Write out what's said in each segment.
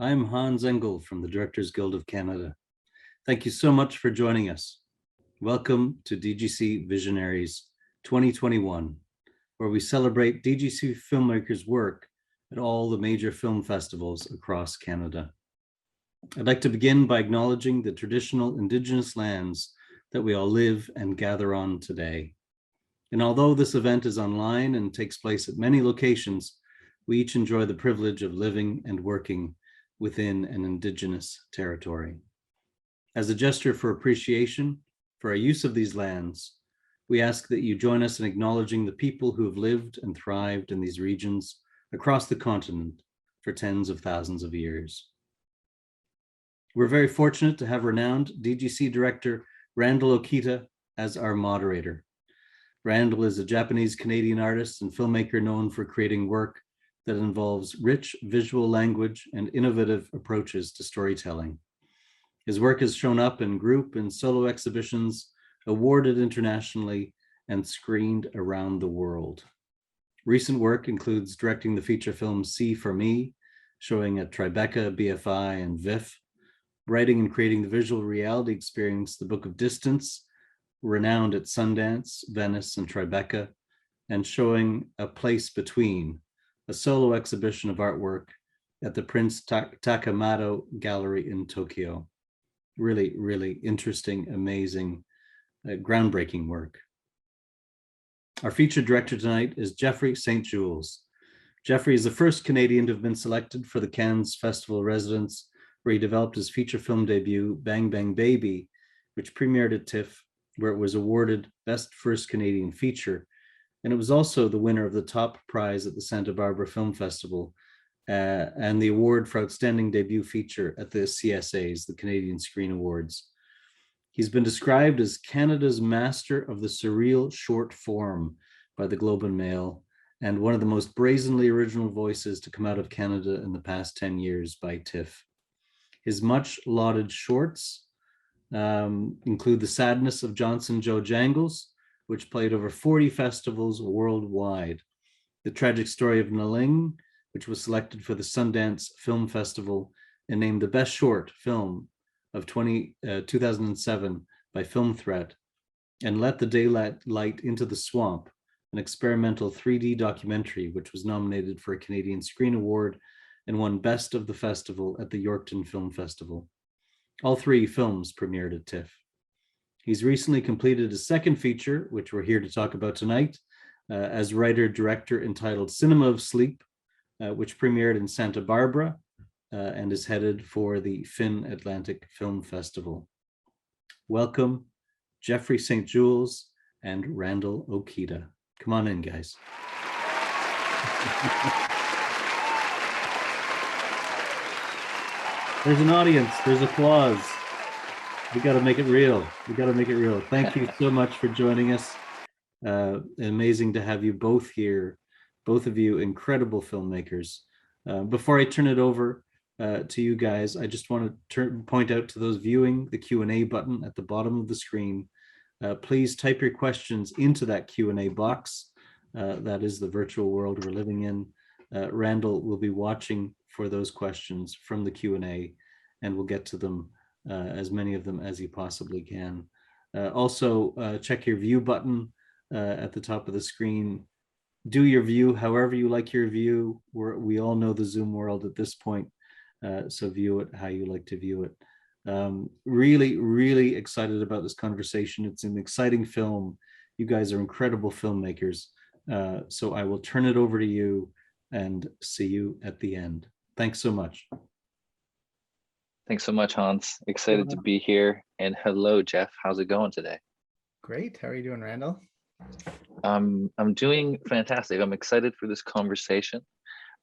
I'm Hans Engel from the Directors Guild of Canada. Thank you so much for joining us. Welcome to DGC Visionaries 2021, where we celebrate DGC filmmakers' work at all the major film festivals across Canada. I'd like to begin by acknowledging the traditional Indigenous lands that we all live and gather on today. And although this event is online and takes place at many locations, we each enjoy the privilege of living and working within an Indigenous territory. As a gesture for appreciation for our use of these lands, we ask that you join us in acknowledging the people who have lived and thrived in these regions across the continent for tens of thousands of years. We're very fortunate to have renowned DGC director Randall Okita as our moderator. Randall is a Japanese-Canadian artist and filmmaker known for creating work that involves rich visual language and innovative approaches to storytelling. His work has shown up in group and solo exhibitions, awarded internationally, and screened around the world. Recent work includes directing the feature film See For Me, showing at Tribeca, BFI, and VIFF, writing and creating the visual reality experience, The Book of Distance, renowned at Sundance, Venice, and Tribeca, and showing A Place Between, a solo exhibition of artwork at the Prince Takamado Gallery in Tokyo. Really, really interesting, amazing, groundbreaking work. Our featured director tonight is Geoffrey St. Jules. Geoffrey is the first Canadian to have been selected for the Cannes Festival Residence, where he developed his feature film debut, Bang Bang Baby, which premiered at TIFF, where it was awarded Best First Canadian Feature. And it was also the winner of the top prize at the Santa Barbara Film Festival and the award for Outstanding Debut Feature at the CSAs, the Canadian Screen Awards. He's been described as Canada's master of the surreal short form by the Globe and Mail, and one of the most brazenly original voices to come out of Canada in the past 10 years by TIFF. His much lauded shorts include The Sadness of Johnson Joe Jangles, which played over 40 festivals worldwide. The Tragic Story of Ling, which was selected for the Sundance Film Festival and named the best short film of 2007 by Film Threat, and Let the Daylight Light into the Swamp, an experimental 3D documentary which was nominated for a Canadian Screen Award and won Best of the Festival at the Yorkton Film Festival. All three films premiered at TIFF. He's recently completed a second feature, which we're here to talk about tonight, as writer-director entitled Cinema of Sleep, which premiered in Santa Barbara and is headed for the Finn Atlantic Film Festival. Welcome, Geoffrey St. Jules and Randall Okita. Come on in, guys. There's an audience, there's applause. We got to make it real. We got to make it real. Thank you so much for joining us. Amazing to have you both here. Both of you incredible filmmakers. Before I turn it over to you guys, I just want to point out to those viewing the Q&A button at the bottom of the screen. Please type your questions into that Q&A box. That is the virtual world we're living in. Randall will be watching for those questions from the Q&A, and we'll get to them, as many of them as you possibly can. Also, check your view button at the top of the screen. Do your view however you like your view. We all know the Zoom world at this point, so view it how you like to view it. Really, really excited about this conversation. It's an exciting film. You guys are incredible filmmakers. So I will turn it over to you and see you at the end. Thanks so much. Thanks so much, Hans. Excited to be here. And hello, Jeff. How's it going today? Great. How are you doing, Randall? I'm doing fantastic. I'm excited for this conversation.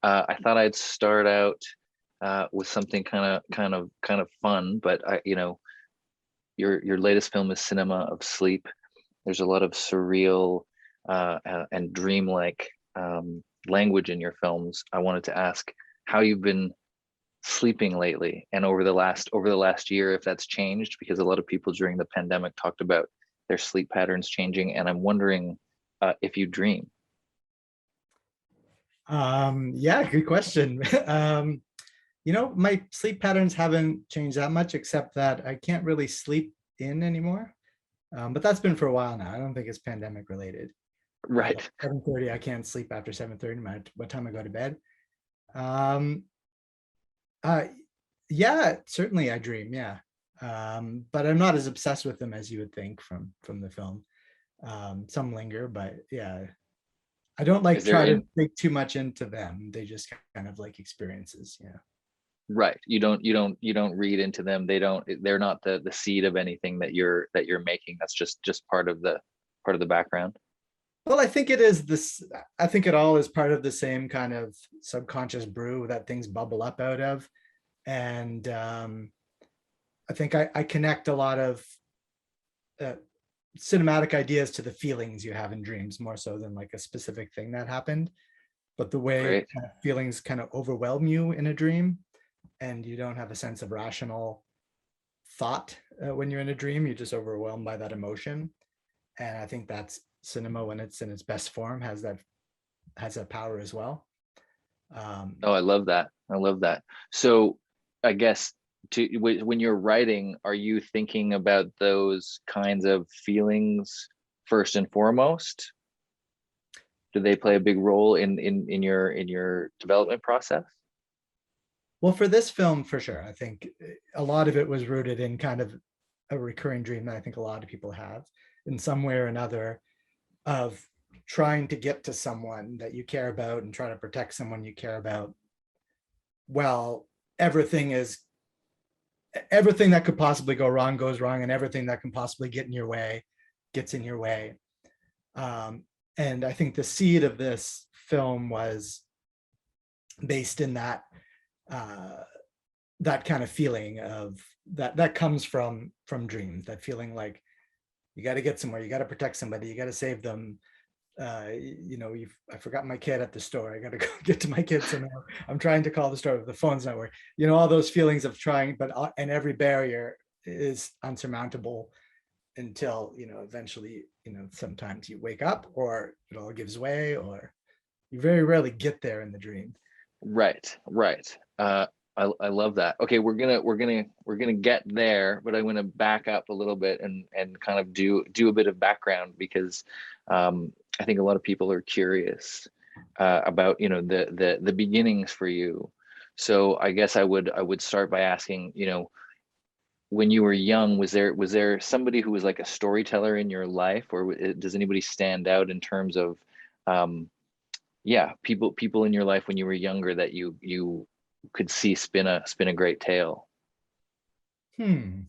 I thought I'd start out with something kind of fun, but your latest film is Cinema of Sleep. There's a lot of surreal and dreamlike language in your films. I wanted to ask how you've been sleeping lately, and over the last year, if that's changed, because a lot of people during the pandemic talked about their sleep patterns changing, and I'm wondering if you dream. Yeah, good question. My sleep patterns haven't changed that much, except that I can't really sleep in anymore. But that's been for a while now. I don't think it's pandemic related. Right. 7:30, I can't sleep after 7:30, what time I go to bed. Um, uh, yeah, certainly I dream, yeah. But I'm not as obsessed with them as you would think from the film. Some linger, but yeah, I don't like Is there try to in dig too much into them. They just kind of like experiences, yeah. right. You don't read into them. They're not the seed of anything that you're making. That's just part of the background. Well, I think it is this. I think it all is part of the same kind of subconscious brew that things bubble up out of, and I think I connect a lot of uh, cinematic ideas to the feelings you have in dreams more so than like a specific thing that happened. But the way Great. kind of feelings kind of overwhelm you in a dream, and you don't have a sense of rational thought when you're in a dream, you're just overwhelmed by that emotion. And I think that's cinema when it's in its best form has that power as well. Oh, I love that. I love that. So I guess when you're writing, are you thinking about those kinds of feelings first and foremost? Do they play a big role in your development process? Well, for this film, for sure, I think a lot of it was rooted in kind of a recurring dream that I think a lot of people have in some way or another, of trying to get to someone that you care about and try to protect someone you care about. Well, everything that could possibly go wrong goes wrong, and everything that can possibly get in your way gets in your way. And I think the seed of this film was based in uh, that kind of feeling of that comes from dreams, that feeling like you got to get somewhere, you got to protect somebody, you got to save them. I forgot my kid at the store, I got to go get to my kid somehow, I'm trying to call the store, the phone's not working, all those feelings of trying, but and every barrier is unsurmountable until eventually, sometimes you wake up or it all gives way, or you very rarely get there in the dream. Right, right. I love that. Okay, we're gonna get there, but I'm gonna back up a little bit and kind of do a bit of background, because I think a lot of people are curious about the beginnings for you. So I guess I would start by asking, when you were young, was there somebody who was like a storyteller in your life, or does anybody stand out in terms of yeah, people in your life when you were younger that you could see spin a great tale? Hmm.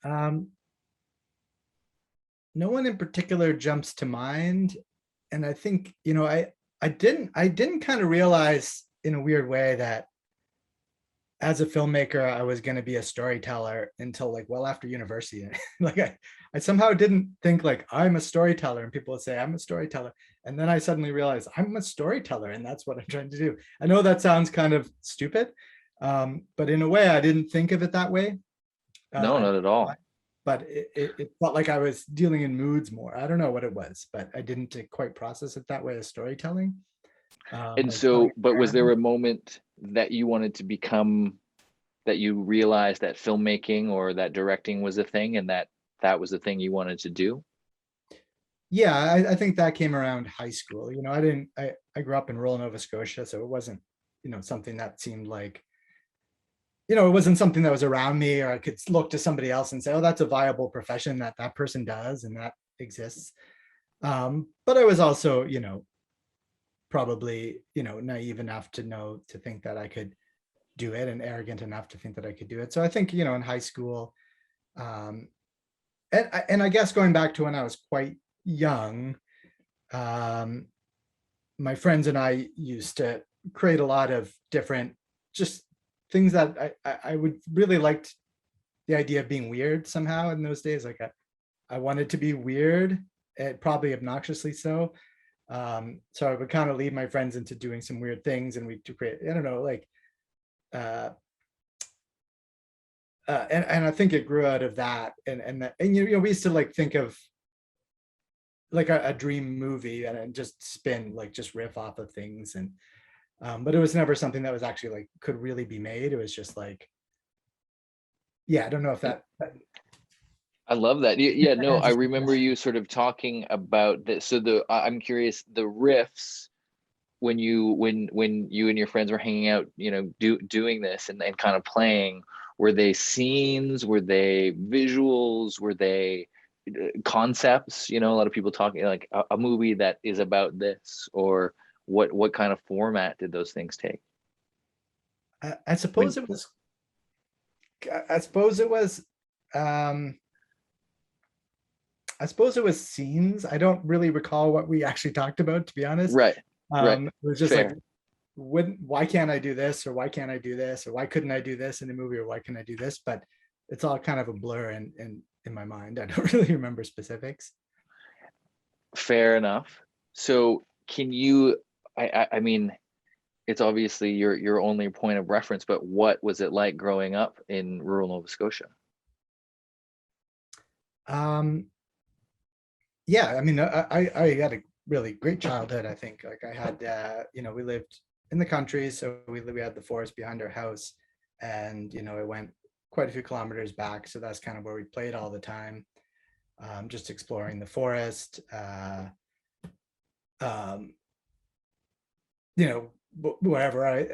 Um, no one in particular jumps to mind, and I think I didn't kind of realize in a weird way that as a filmmaker I was going to be a storyteller until like well after university. Like I somehow didn't think like I'm a storyteller, and people would say I'm a storyteller, and then I suddenly realized I'm a storyteller and that's what I'm trying to do. I know that sounds kind of stupid, but in a way I didn't think of it that way. No, I not at all. but it felt like I was dealing in moods more. I don't know what it was, but I didn't quite process it that way as storytelling. And I was telling so, a but was there friend. a moment that you wanted to become, that you realized that filmmaking or that directing was a thing, and that was the thing you wanted to do? Yeah, I think that came around high school. I grew up in rural Nova Scotia, so it wasn't, something that seemed like, it wasn't something that was around me, or I could look to somebody else and say, oh, that's a viable profession that that person does and that exists. But I was also, probably, naive enough to think that I could do it, and arrogant enough to think that I could do it. So I think, in high school, um, and I guess going back to when I was quite young, um, my friends and I used to create a lot of different just things that I would really liked the idea of being weird somehow in those days. Like I wanted to be weird, probably obnoxiously so. So I would kind of lead my friends into doing some weird things, and we to create, I don't know, like uh, and I think it grew out of that, and we used to like think of like a dream movie and just spin, like just riff off of things, and But it was never something that was actually like could really be made. It was just like, yeah, I don't know if that I love that. Yeah, no, I answers the remember question. you sort of talking about this. So I'm curious, the riffs when you and your friends were hanging out, doing this and kind of playing, were they scenes? Were they visuals? Were they concepts? A lot of people talking like a movie that is about this, or what kind of format did those things take? I suppose When it was. I suppose it was. Um, I suppose it was scenes. I don't really recall what we actually talked about, to be honest. Right, right, It was just like, fair. why can't I do this, or why can't I do this, or why couldn't I do this in the movie, or why can I do this? But it's all kind of a blur in my mind. I don't really remember specifics. Fair enough. So can you, I mean, it's obviously your only point of reference, but what was it like growing up in rural Nova Scotia? Um, yeah, I mean, I had a really great childhood. I think like I had, we lived in the country, so we had the forest behind our house, and it went quite a few kilometers back. So that's kind of where we played all the time, just exploring the forest. Um, wherever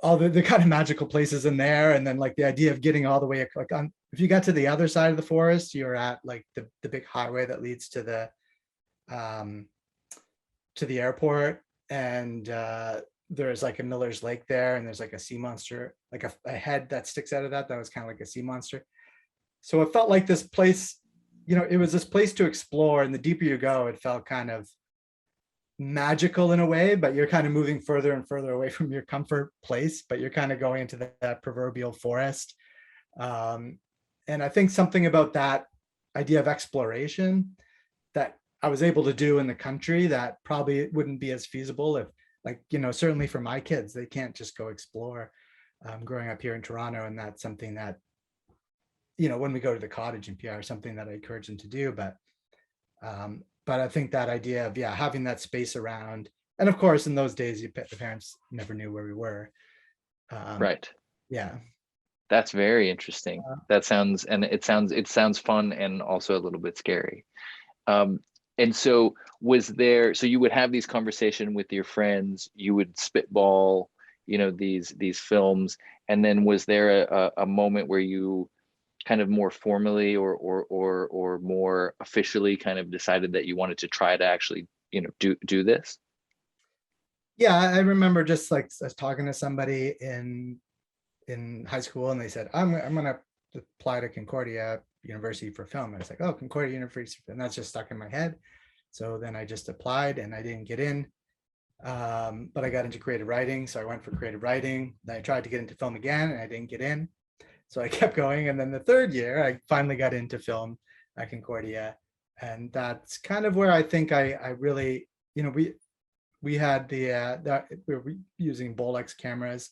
all the kind of magical places in there, and then like the idea of getting all the way like on, if you got to the other side of the forest, you're at like the big highway that leads um to the airport, and there's like a Miller's Lake there, and there's like a sea monster, like a head that sticks out of that was kind of like a sea monster. So it felt like this place, it was this place to explore, and the deeper you go, it felt kind of magical in a way, but you're kind of moving further and further away from your comfort place, but you're kind of going into that proverbial forest. And I think something about that idea of exploration that I was able to do in the country that probably wouldn't be as feasible if, like, certainly for my kids, they can't just go explore growing up here in Toronto. And that's something that, when we go to the cottage in PR, something that I encourage them to do. But I think that idea of, having that space around, and of course, in those days, the parents never knew where we were. Right. Yeah. That's very interesting. That sounds, and it sounds fun and also a little bit scary. And so so you would have these conversations with your friends, you would spitball, these films, and then was there a moment where you kind of more formally or more officially kind of decided that you wanted to try to actually, do this? Yeah, I remember just like I was talking to somebody in high school, and they said, I'm gonna apply to Concordia University for film. And I was like, oh, Concordia University, and that's just stuck in my head. So then I just applied, and I didn't get in. But I got into creative writing, so I went for creative writing. Then I tried to get into film again, and I didn't get in. So I kept going, and then the third year, I finally got into film at Concordia, and that's kind of where I think I really, we had we were using Bolex cameras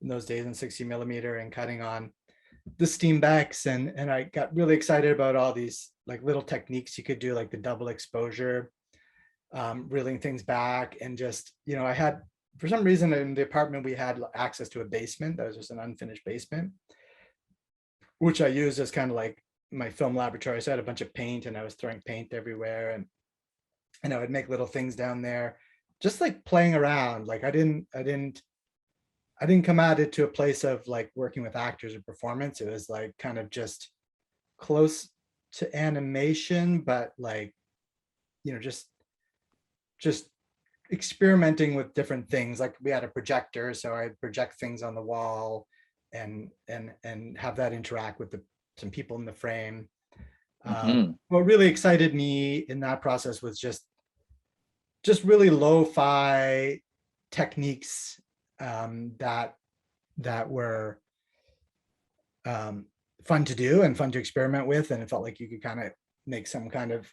in those days in 60 millimeter and cutting on the Steambecks, and I got really excited about all these like little techniques you could do, like the double exposure, reeling things back, and just, I had, for some reason in the apartment we had access to a basement that was just an unfinished basement, which I used as kind of like my film laboratory. So I had a bunch of paint, and I was throwing paint everywhere, and I would make little things down there, just like playing around. Like I didn't come at it to a place of like working with actors or performance. It was like kind of just close to animation, but like, just experimenting with different things. Like we had a projector, so I'd project things on the wall and have that interact with some people in the frame. What really excited me in that process was just really lo-fi techniques that were fun to do and fun to experiment with, and it felt like you could kind of make some kind of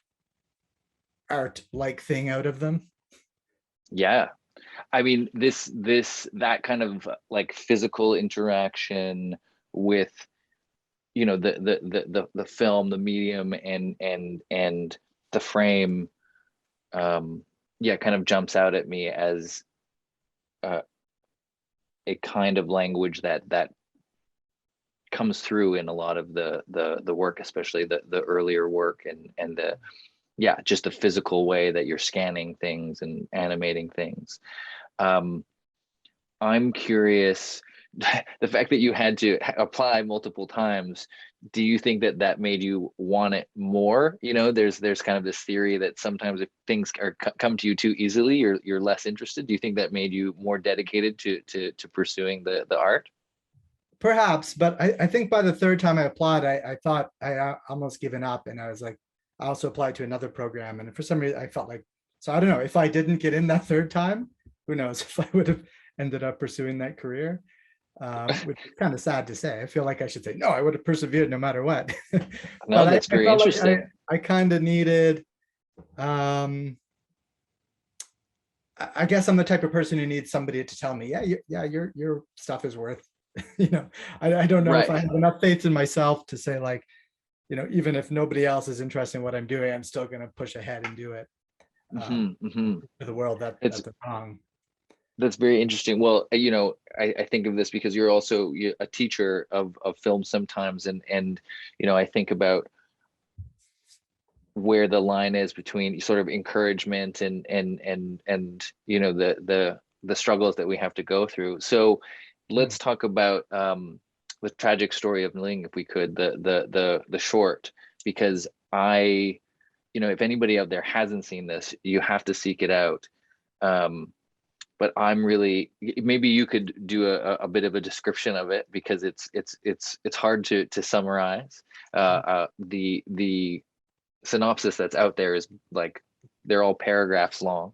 art-like thing out of them. Yeah, I mean, that kind of like physical interaction with, the film, the medium, and the frame, kind of jumps out at me as a kind of language that comes through in a lot of the work, especially the earlier work, and the, yeah, just the physical way that you're scanning things and animating things. I'm curious, the fact that you had to apply multiple times, do you think that that made you want it more? You know, there's kind of this theory that sometimes if things come to you too easily, you're less interested. Do you think that made you more dedicated to pursuing the art? Perhaps, but I think by the third time I applied, I thought I almost given up, and I was like, I also applied to another program, and for some reason I felt like, so I don't know, if I didn't get in that third time, who knows if I would have ended up pursuing that career, which is kind of sad to say. I feel like I should say, no, I would have persevered no matter what. No, But that's I very felt like interesting. I kind of needed, I guess I'm the type of person who needs somebody to tell me, yeah, your stuff is worth, you know, I don't know if I Right. have enough faith in myself to say, like, you know, even if nobody else is interested in what I'm doing, I'm still going to push ahead and do it, for the world that It's that's wrong. That's very interesting. Well, you know, I think of this because you're also a teacher of film sometimes, and you know, I think about where the line is between sort of encouragement and you know the struggles that we have to go through. So let's talk about the tragic story of Ling, if we could, the short, because you know, if anybody out there hasn't seen this, you have to seek it out. But I'm really, maybe you could do a bit of a description of it, because it's hard to summarize. The synopsis that's out there is like, they're all paragraphs long.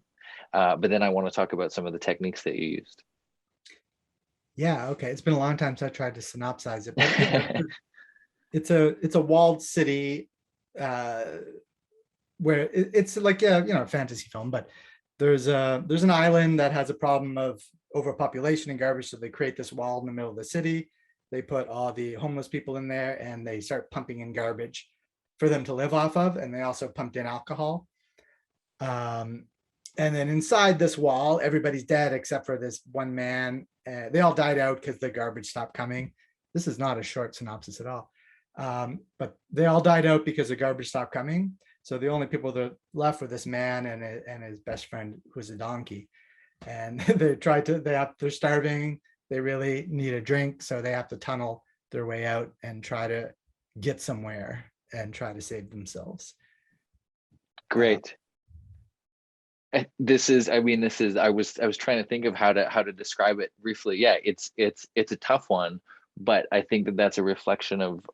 But then I want to talk about some of the techniques that you used. Yeah, okay. It's been a long time since I tried to synopsize it, but yeah, it's a walled city, uh, where it's like a, you know, fantasy film, but there's an island that has a problem of overpopulation and garbage, so they create this wall in the middle of the city. They put all the homeless people in there, and they start pumping in garbage for them to live off of, and they also pumped in alcohol. Um, and then inside this wall, everybody's dead except for this one man. They all died out because the garbage stopped coming. This is not a short synopsis at all. But they all died out because the garbage stopped coming. So the only people that are left were this man and his best friend, who's a donkey. And they're starving. They really need a drink. So they have to tunnel their way out and try to get somewhere and try to save themselves. Great. This is, I mean, this is, I was trying to think of how to describe it briefly. Yeah, it's a tough one, but I think that that's a reflection of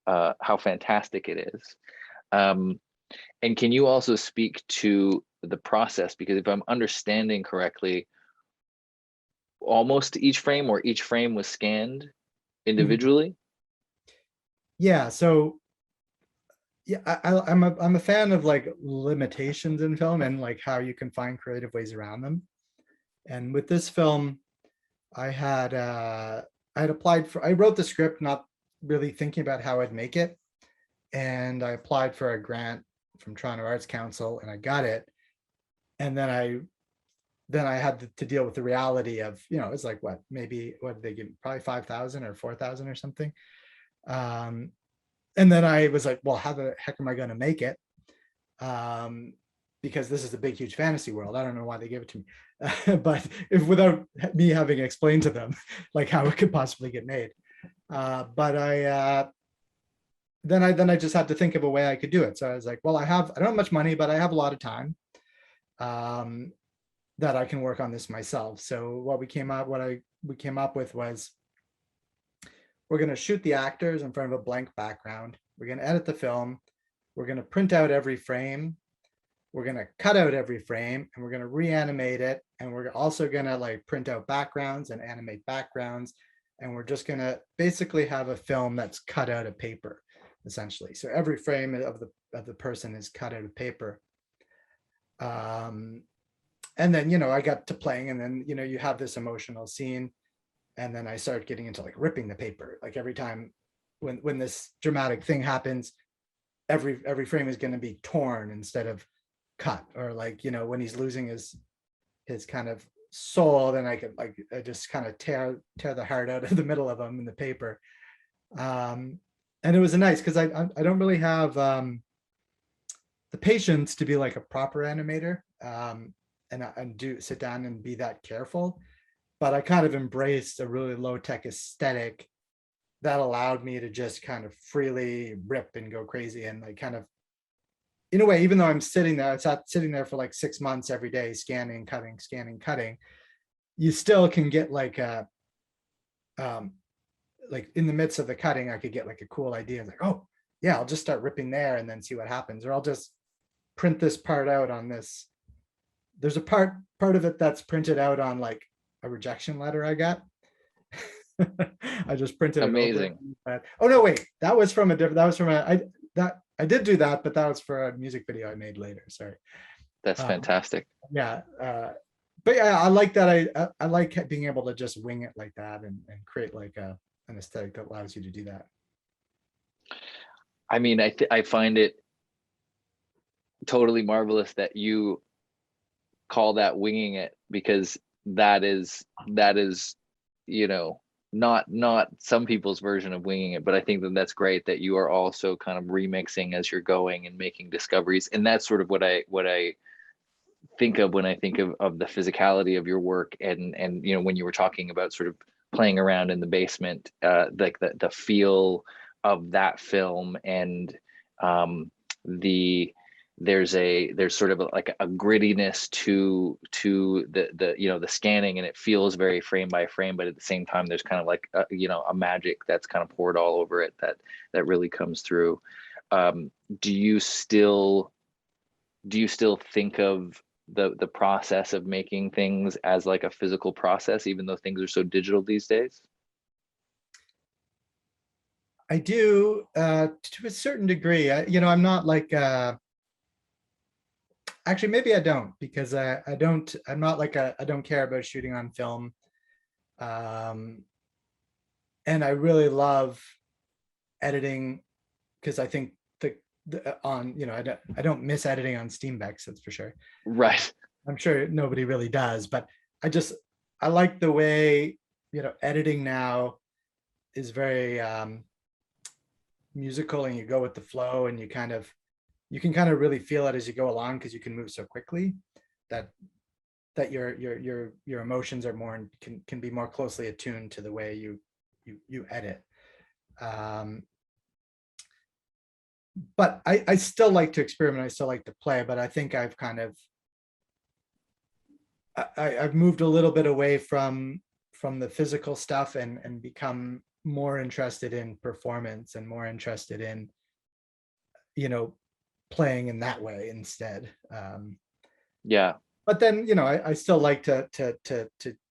how fantastic it is. And can you also speak to the process? Because if I'm understanding correctly, almost each frame was scanned individually. Yeah. So yeah, I'm a fan of like limitations in film and like how you can find creative ways around them. And with this film, I had applied for, I wrote the script not really thinking about how I'd make it. And I applied for a grant from Toronto Arts Council, and I got it. And then I had to deal with the reality of, you know, it's like, what did they give? Probably 5,000 or 4,000 or something. And then I was like, well, how the heck am I going to make it? Because this is a big, huge fantasy world. I don't know why they gave it to me, but without me having explained to them like how it could possibly get made. But then I just had to think of a way I could do it. So I was like, well, I don't have much money, but I have a lot of time that I can work on this myself. So what we came up with was, we're going to shoot the actors in front of a blank background. We're going to edit the film. We're going to print out every frame. We're going to cut out every frame, and we're going to reanimate it. And we're also going to like print out backgrounds and animate backgrounds. And we're just going to basically have a film that's cut out of paper, essentially. So every frame of the person is cut out of paper. And then, you know, I got to playing, and then, you know, you have this emotional scene. And then I start getting into like ripping the paper. Like every time when this dramatic thing happens, every frame is going to be torn instead of cut, or like, you know, when he's losing his kind of sold, and I could like I just kind of tear the heart out of the middle of them in the paper. And it was nice because I don't really have the patience to be like a proper animator, and do sit down and be that careful. But I kind of embraced a really low tech aesthetic that allowed me to just kind of freely rip and go crazy, and like kind of, in a way, even though I'm sitting there, it's not sitting there for like 6 months every day, scanning, cutting, you still can get like a, like in the midst of the cutting, I could get like a cool idea, like, oh yeah, I'll just start ripping there and then see what happens. Or I'll just print this part out on this. There's a part of it that's printed out on like a rejection letter I got. I just printed it over. Amazing. Oh no, wait, that was from a different, that was from a, I did do that, but that was for a music video I made later. Sorry. That's fantastic. Yeah. But yeah, I like that. I like being able to just wing it like that and create like an aesthetic that allows you to do that. I mean, I find it totally marvelous that you call that winging it, because that is, you know, not some people's version of winging it, but I think that that's great that you are also kind of remixing as you're going and making discoveries. And that's sort of what I think of when I think of the physicality of your work. And you know, when you were talking about sort of playing around in the basement, like the feel of that film, and there's sort of like a grittiness to the you know, the scanning, and it feels very frame by frame, but at the same time there's kind of like you know, a magic that's kind of poured all over it that really comes through. Do you still think of the process of making things as like a physical process, even though things are so digital these days? I do, to a certain degree. You know, I'm not like, actually, maybe I don't, because I'm not like I don't care about shooting on film. And I really love editing, because I think on, you know, I don't miss editing on Steambex, that's for sure. Right. I'm sure nobody really does, but I like the way, you know, editing now is very musical, and you go with the flow, and you can kind of really feel it as you go along, because you can move so quickly that your emotions are more, can be more closely attuned to the way you edit. But I still like to experiment. I still like to play, but I think I've kind of, I've moved a little bit away from the physical stuff, and become more interested in performance, and more interested in, you know, playing in that way instead. Yeah. But then, you know, I still like to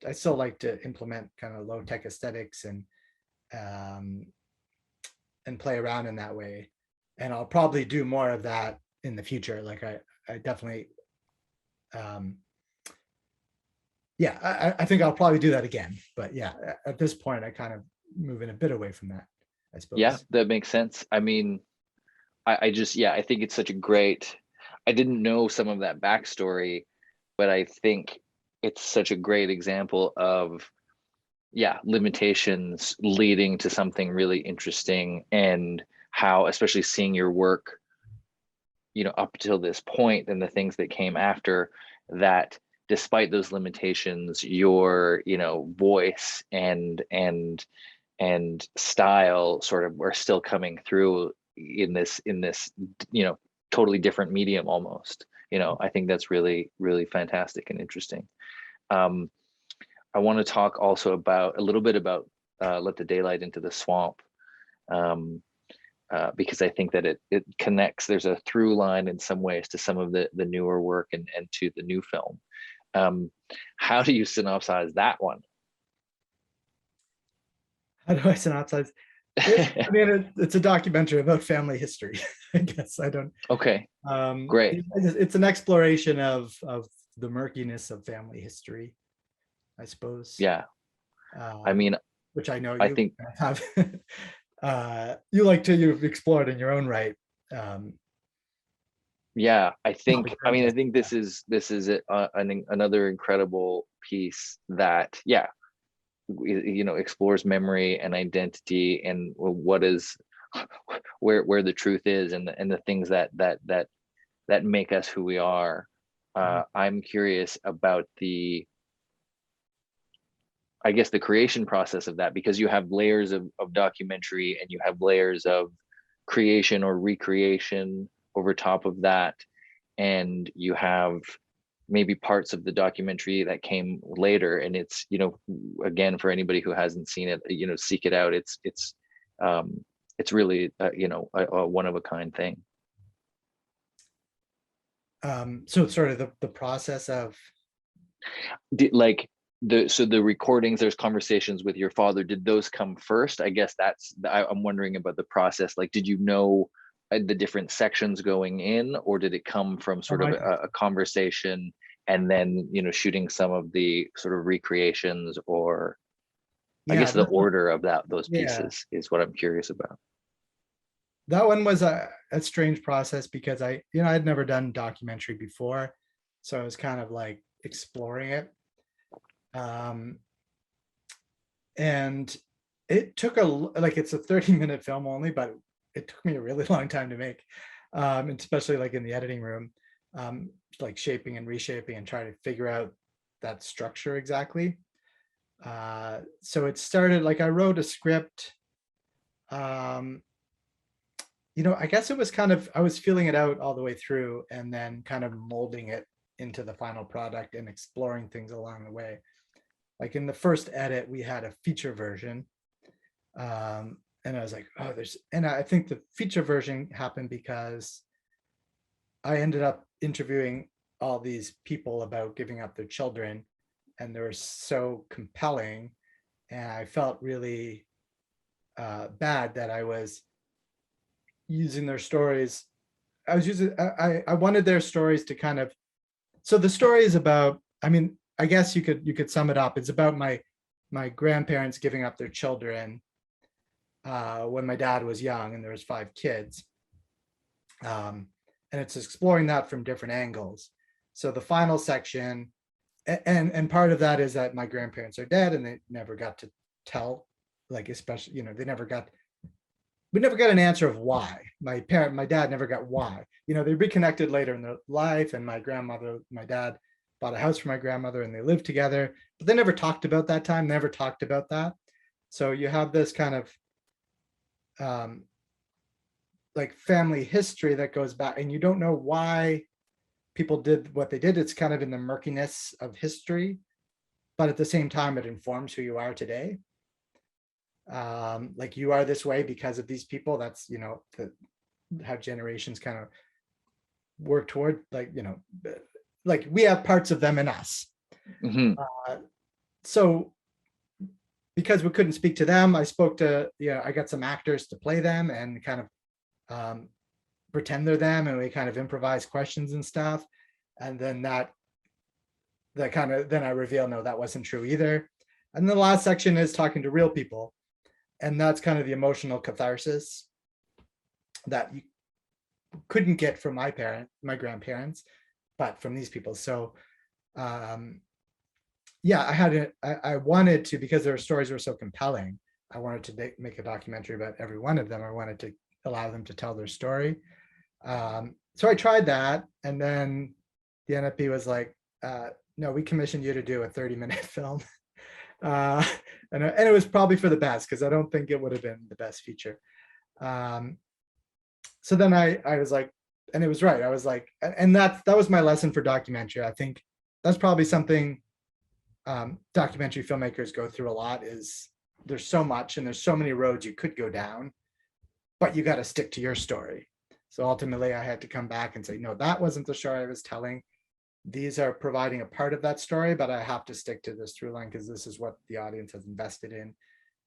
I still like to implement kind of low tech aesthetics, and play around in that way. And I'll probably do more of that in the future. Like I definitely, yeah, I think I'll probably do that again. But yeah, at this point, I kind of moving a bit away from that, I suppose. Yeah, that makes sense. I mean, I just, yeah, I think it's such a great, I didn't know some of that backstory, but I think it's such a great example of, yeah, limitations leading to something really interesting, and how, especially seeing your work, you know, up till this point and the things that came after that, despite those limitations, your, you know, voice and style sort of are still coming through in this, you know, totally different medium almost. You know, I think that's really, really fantastic and interesting. I want to talk also about a little bit about Let the Daylight into the Swamp, because I think that it connects, there's a through line in some ways to some of the newer work, and to the new film. How do you synopsize that one? How do I synopsize it? I mean, it's a documentary about family history. I guess I don't. Okay. Great. It's an exploration of the murkiness of family history, I suppose. Yeah. I mean, which I know I you think have. You like to, you've explored in your own right. Yeah, I think, I mean, I greatest. think this is another incredible piece that, yeah, you know, explores memory and identity and what is where the truth is, and the things that make us who we are. I'm curious about I guess the creation process of that, because you have layers of documentary and you have layers of creation or recreation over top of that, and you have maybe parts of the documentary that came later, and it's, you know, again, for anybody who hasn't seen it, you know, seek it out. It's really you know, a one of a kind thing. So sort of the process of, Like the recordings, there's conversations with your father, did those come first? I guess I'm wondering about the process. Like, did you know the different sections going in, or did it come from sort of a conversation and then, you know, shooting some of the sort of recreations, or I yeah, guess the order of those yeah, pieces is what I'm curious about. that one was a strange process because I'd never done documentary before, so I was kind of like exploring it. And it took like, it's a 30-minute film only, but it took me a really long time to make, and especially like in the editing room, like shaping and reshaping and trying to figure out that structure exactly. So it started like I wrote a script. I guess it was kind of, I was feeling it out all the way through and then kind of molding it into the final product and exploring things along the way. Like in the first edit, we had a feature version. And I was like, oh, and I think the feature version happened because I ended up interviewing all these people about giving up their children, and they were so compelling. And I felt really bad that I was using their stories. I wanted their stories to kind of, so the story is about, I mean, I guess you could sum it up. It's about my grandparents giving up their children when my dad was young, and there was 5 kids. And it's exploring that from different angles. So the final section, and part of that is that my grandparents are dead and they never got to tell, like, especially, we never got an answer of why. My dad never got why. They reconnected later in their life, and my dad bought a house for my grandmother and they lived together, but they never talked about that time, never talked about that. So you have this kind of like family history that goes back, and you don't know why people did what they did. It's kind of in the murkiness of history, but at the same time, it informs who you are today. Like, you are this way because of these people. That's, how generations kind of work toward, like we have parts of them in us. Mm-hmm. So because we couldn't speak to them, I spoke to, I got some actors to play them and kind of pretend they're them, and we kind of improvise questions and stuff. And then that kind of, then I reveal, no, that wasn't true either. And the last section is talking to real people. And that's kind of the emotional catharsis that you couldn't get from my grandparents, but from these people. So yeah, I wanted to, because their stories were so compelling, I wanted to make a documentary about every one of them. I wanted to allow them to tell their story. So I tried that, and then the NFP was like, no, we commissioned you to do a 30-minute film. And it was probably for the best, because I don't think it would have been the best feature. So then I was like, and it was right. I was like, and that was my lesson for documentary. I think that's probably something documentary filmmakers go through a lot, is there's so much and there's so many roads you could go down, but you got to stick to your story. So ultimately I had to come back and say, no, that wasn't the story I was telling. These are providing a part of that story, but I have to stick to this through line because this is what the audience has invested in.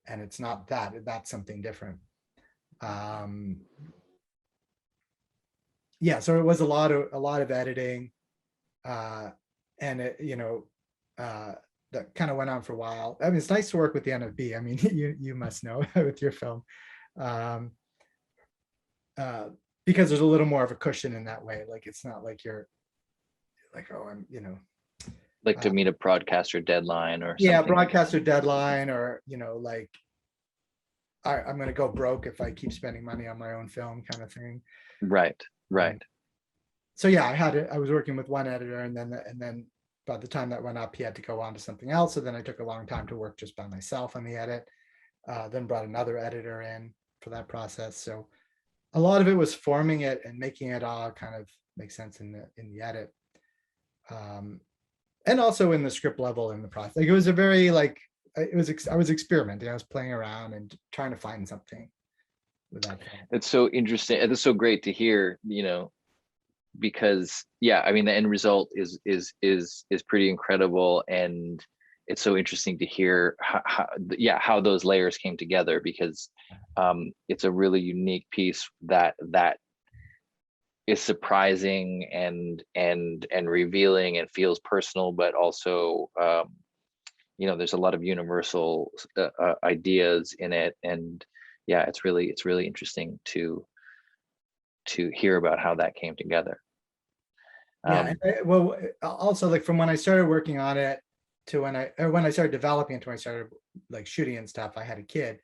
And it's not that, that's something different. Yeah, so it was a lot of editing, and it, that kind of went on for a while. I mean, it's nice to work with the NFB. I mean, you must know with your film. because there's a little more of a cushion in that way. Like, it's not like you're like, oh, I'm, Like to meet a broadcaster deadline or yeah, something. broadcaster deadline, or, like, I'm going to go broke if I keep spending money on my own film kind of thing. Right. So yeah, I was working with one editor, and then by the time that went up, he had to go on to something else. So then I took a long time to work just by myself on the edit. Then brought another editor in for that process. So a lot of it was forming it and making it all kind of make sense in the edit. And also in the script level in the process. Like, it was a very like, I was experimenting. I was playing around and trying to find something with that film. It's so interesting. It's so great to hear, because yeah, I mean, the end result is pretty incredible, and it's so interesting to hear how those layers came together, because it's a really unique piece that is surprising and revealing and feels personal, but also there's a lot of universal ideas in it, and yeah, it's really interesting to hear about how that came together. Yeah, well, also, like, from when I started working on it to when I started developing it to when I started like shooting and stuff, I had a kid,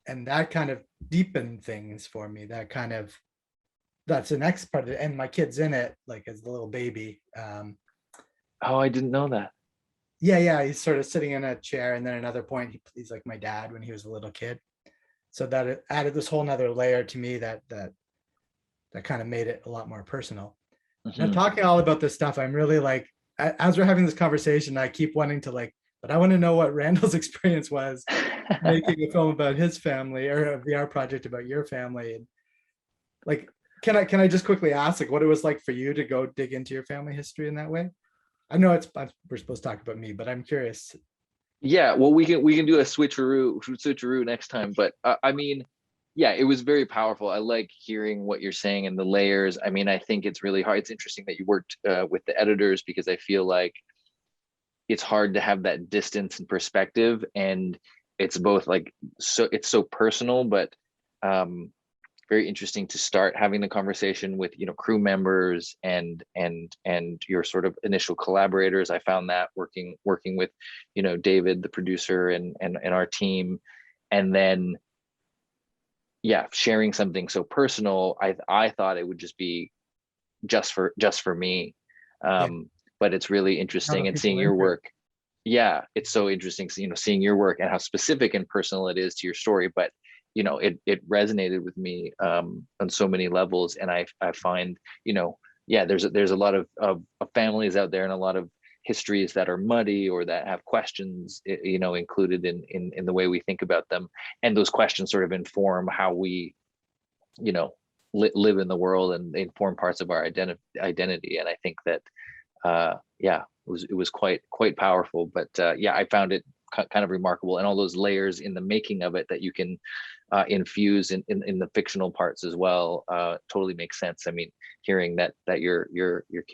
and that kind of deepened things for me. That's the next part of it, and my kid's in it, like, as the little baby. Oh, I didn't know that. Yeah, he's sort of sitting in a chair, and then another point he's like my dad when he was a little kid. So that it added this whole nother layer to me that kind of made it a lot more personal. Now, talking all about this stuff, I'm really like, as we're having this conversation, I keep wanting to like, but I want to know what Randall's experience was making a film about his family, or a VR project about your family. And like, can I just quickly ask, like, what it was like for you to go dig into your family history in that way? I know we're supposed to talk about me, but I'm curious. Yeah, well, we can do a switcheroo next time, but I mean, yeah, it was very powerful. I like hearing what you're saying and the layers. I mean, I think it's really hard. It's interesting that you worked with the editors, because I feel like it's hard to have that distance and perspective, and it's both like, so it's so personal, but very interesting to start having the conversation with crew members and your sort of initial collaborators. I found that working with David, the producer, and our team, and then yeah, sharing something so personal. I thought it would just be just for me, but it's really interesting, and seeing your work. Yeah, it's so interesting, seeing your work and how specific and personal it is to your story, but it resonated with me on so many levels. And I find, yeah, there's a lot of families out there, and a lot of histories that are muddy, or that have questions, included in the way we think about them. And those questions sort of inform how we, live in the world, and they inform parts of our identity. And I think that, yeah, it was quite powerful. But yeah, I found it kind of remarkable, and all those layers in the making of it that you can infuse in the fictional parts as well. Totally makes sense. I mean, hearing that your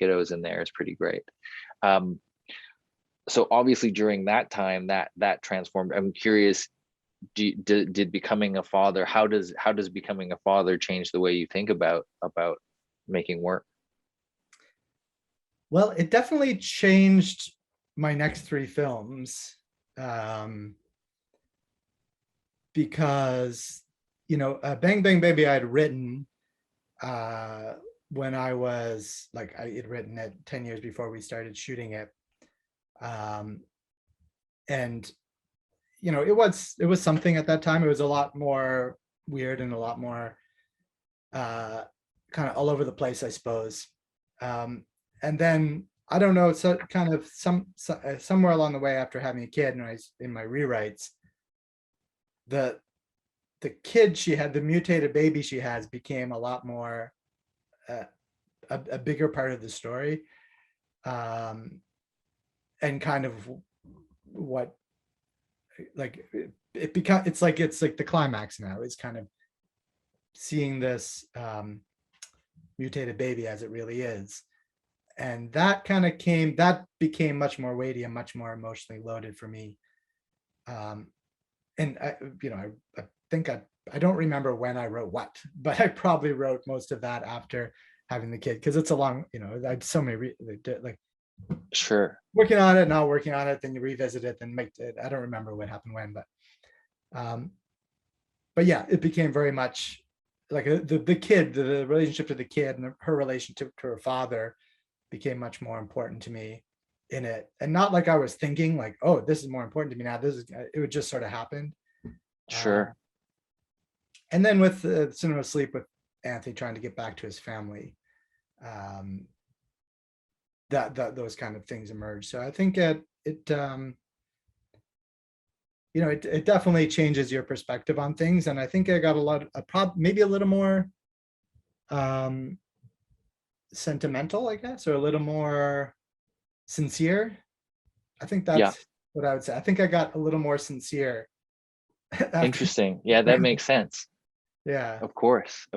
kiddos in there is pretty great. So obviously during that time that transformed. I'm curious, did becoming a father, how does becoming a father change the way you think about making work? Well, it definitely changed my next 3 films, because Bang Bang Baby I had written when I was like, I had written it 10 years before we started shooting it, and it was something at that time. It was a lot more weird and a lot more kind of all over the place, I suppose. And then I don't know, so kind of somewhere along the way, after having a kid, and I was in my rewrites, the kid she had, the mutated baby she has, became a lot more a bigger part of the story, and kind of what, like, it's like the climax now. It's kind of seeing this mutated baby as it really is. And that became much more weighty and much more emotionally loaded for me. And I think I don't remember when I wrote what, but I probably wrote most of that after having the kid, because it's a long, I had so many like Sure. working on it, not working on it, then you revisit it, then make it. I don't remember what happened when, but yeah, it became very much like the kid, the relationship to the kid and her relationship to her father became much more important to me in it. And not like I was thinking like, oh, this is more important to me now. It would just sort of happen. Sure. And then with Cinema of Sleep, with Anthony trying to get back to his family, that those kind of things emerge. So I think it definitely changes your perspective on things. And I think I got maybe a little more sentimental, I guess, or a little more sincere. I think that's what I would say. I think I got a little more sincere. Interesting. Yeah, that makes sense. Yeah. Of course.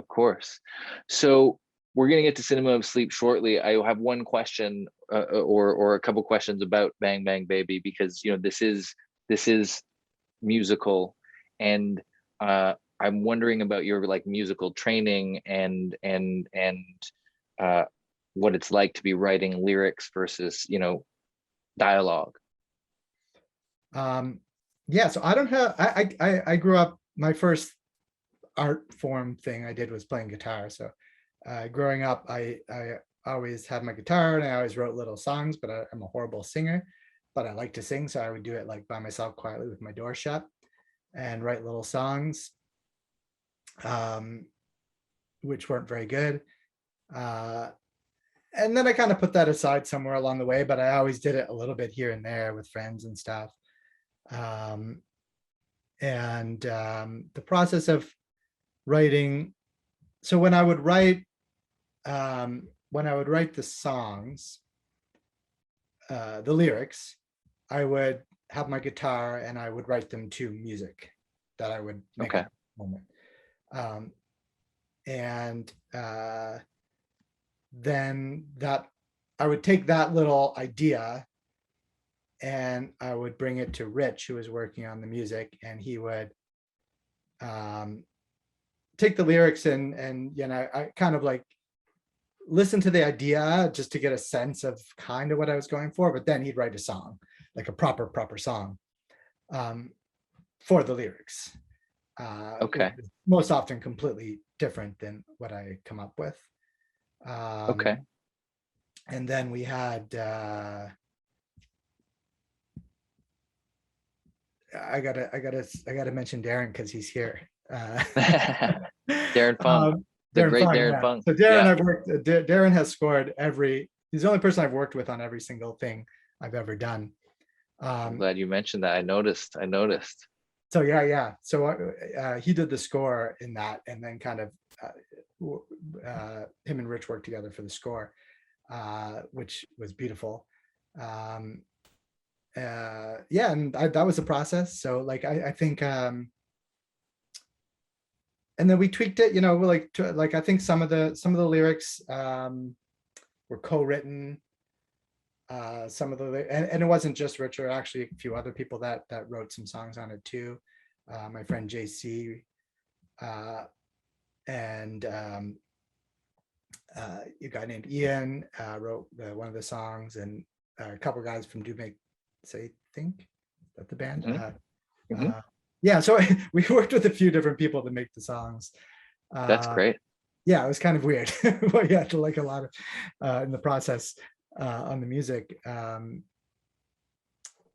So we're going to get to Cinema of Sleep shortly. I have one question or a couple questions about Bang Bang Baby, because this is musical, and I'm wondering about your like musical training and what it's like to be writing lyrics versus dialogue. Yeah, so I don't have I grew up, my first art form thing I did was playing guitar. So growing up, I always had my guitar and I always wrote little songs, but I'm a horrible singer, but I like to sing. So I would do it like by myself quietly with my door shut and write little songs, which weren't very good. And then I kind of put that aside somewhere along the way, but I always did it a little bit here and there with friends and stuff. The process of writing, so when I would write the songs, the lyrics, I would have my guitar and I would write them to music that I would make at the moment. Then that I would take that little idea and I would bring it to Rich, who was working on the music, and he would take the lyrics and I kind of like listen to the idea just to get a sense of kind of what I was going for, but then he'd write a song, like a proper song for the lyrics. Most often completely different than what I come up with. And then we had I gotta mention Darren because he's here. Darren Fung, Darren Fung. So Darren, Darren has scored he's the only person I've worked with on every single thing I've ever done. I'm glad you mentioned that. I noticed. So yeah. So he did the score in that, and then kind of him and Rich worked together for the score, which was beautiful. And that was a process. So like I think and then we tweaked it, like I think some of the lyrics were co-written. Some of the and it wasn't just Richard, actually a few other people that wrote some songs on it too. My friend JC and a guy named Ian wrote one of the songs, and a couple guys from Do Make Say Think, that the band. Yeah, so we worked with a few different people to make the songs. That's great. Yeah, it was kind of weird, but yeah, to like a lot of in the process on the music. But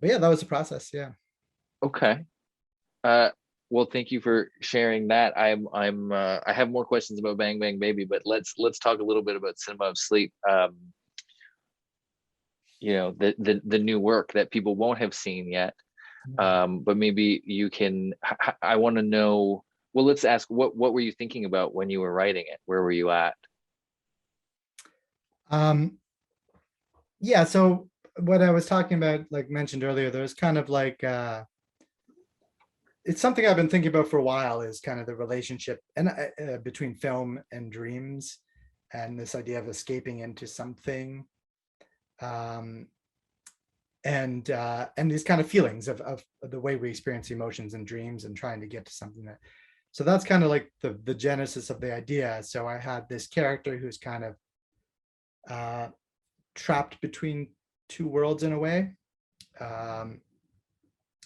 yeah, that was the process. Yeah. Okay. Well, thank you for sharing that. I have more questions about Bang Bang Baby, but let's talk a little bit about Cinema of Sleep. The new work that people won't have seen yet. But maybe you can, I want to know, well, let's ask, what were you thinking about when you were writing it? Where were you at? Yeah, so what I was talking about, like mentioned earlier, there's kind of like, it's something I've been thinking about for a while, is kind of the relationship and between film and dreams, and this idea of escaping into something. And these kind of feelings of the way we experience emotions and dreams, and trying to get to something So that's kind of like the genesis of the idea. So I had this character who's kind of trapped between two worlds in a way.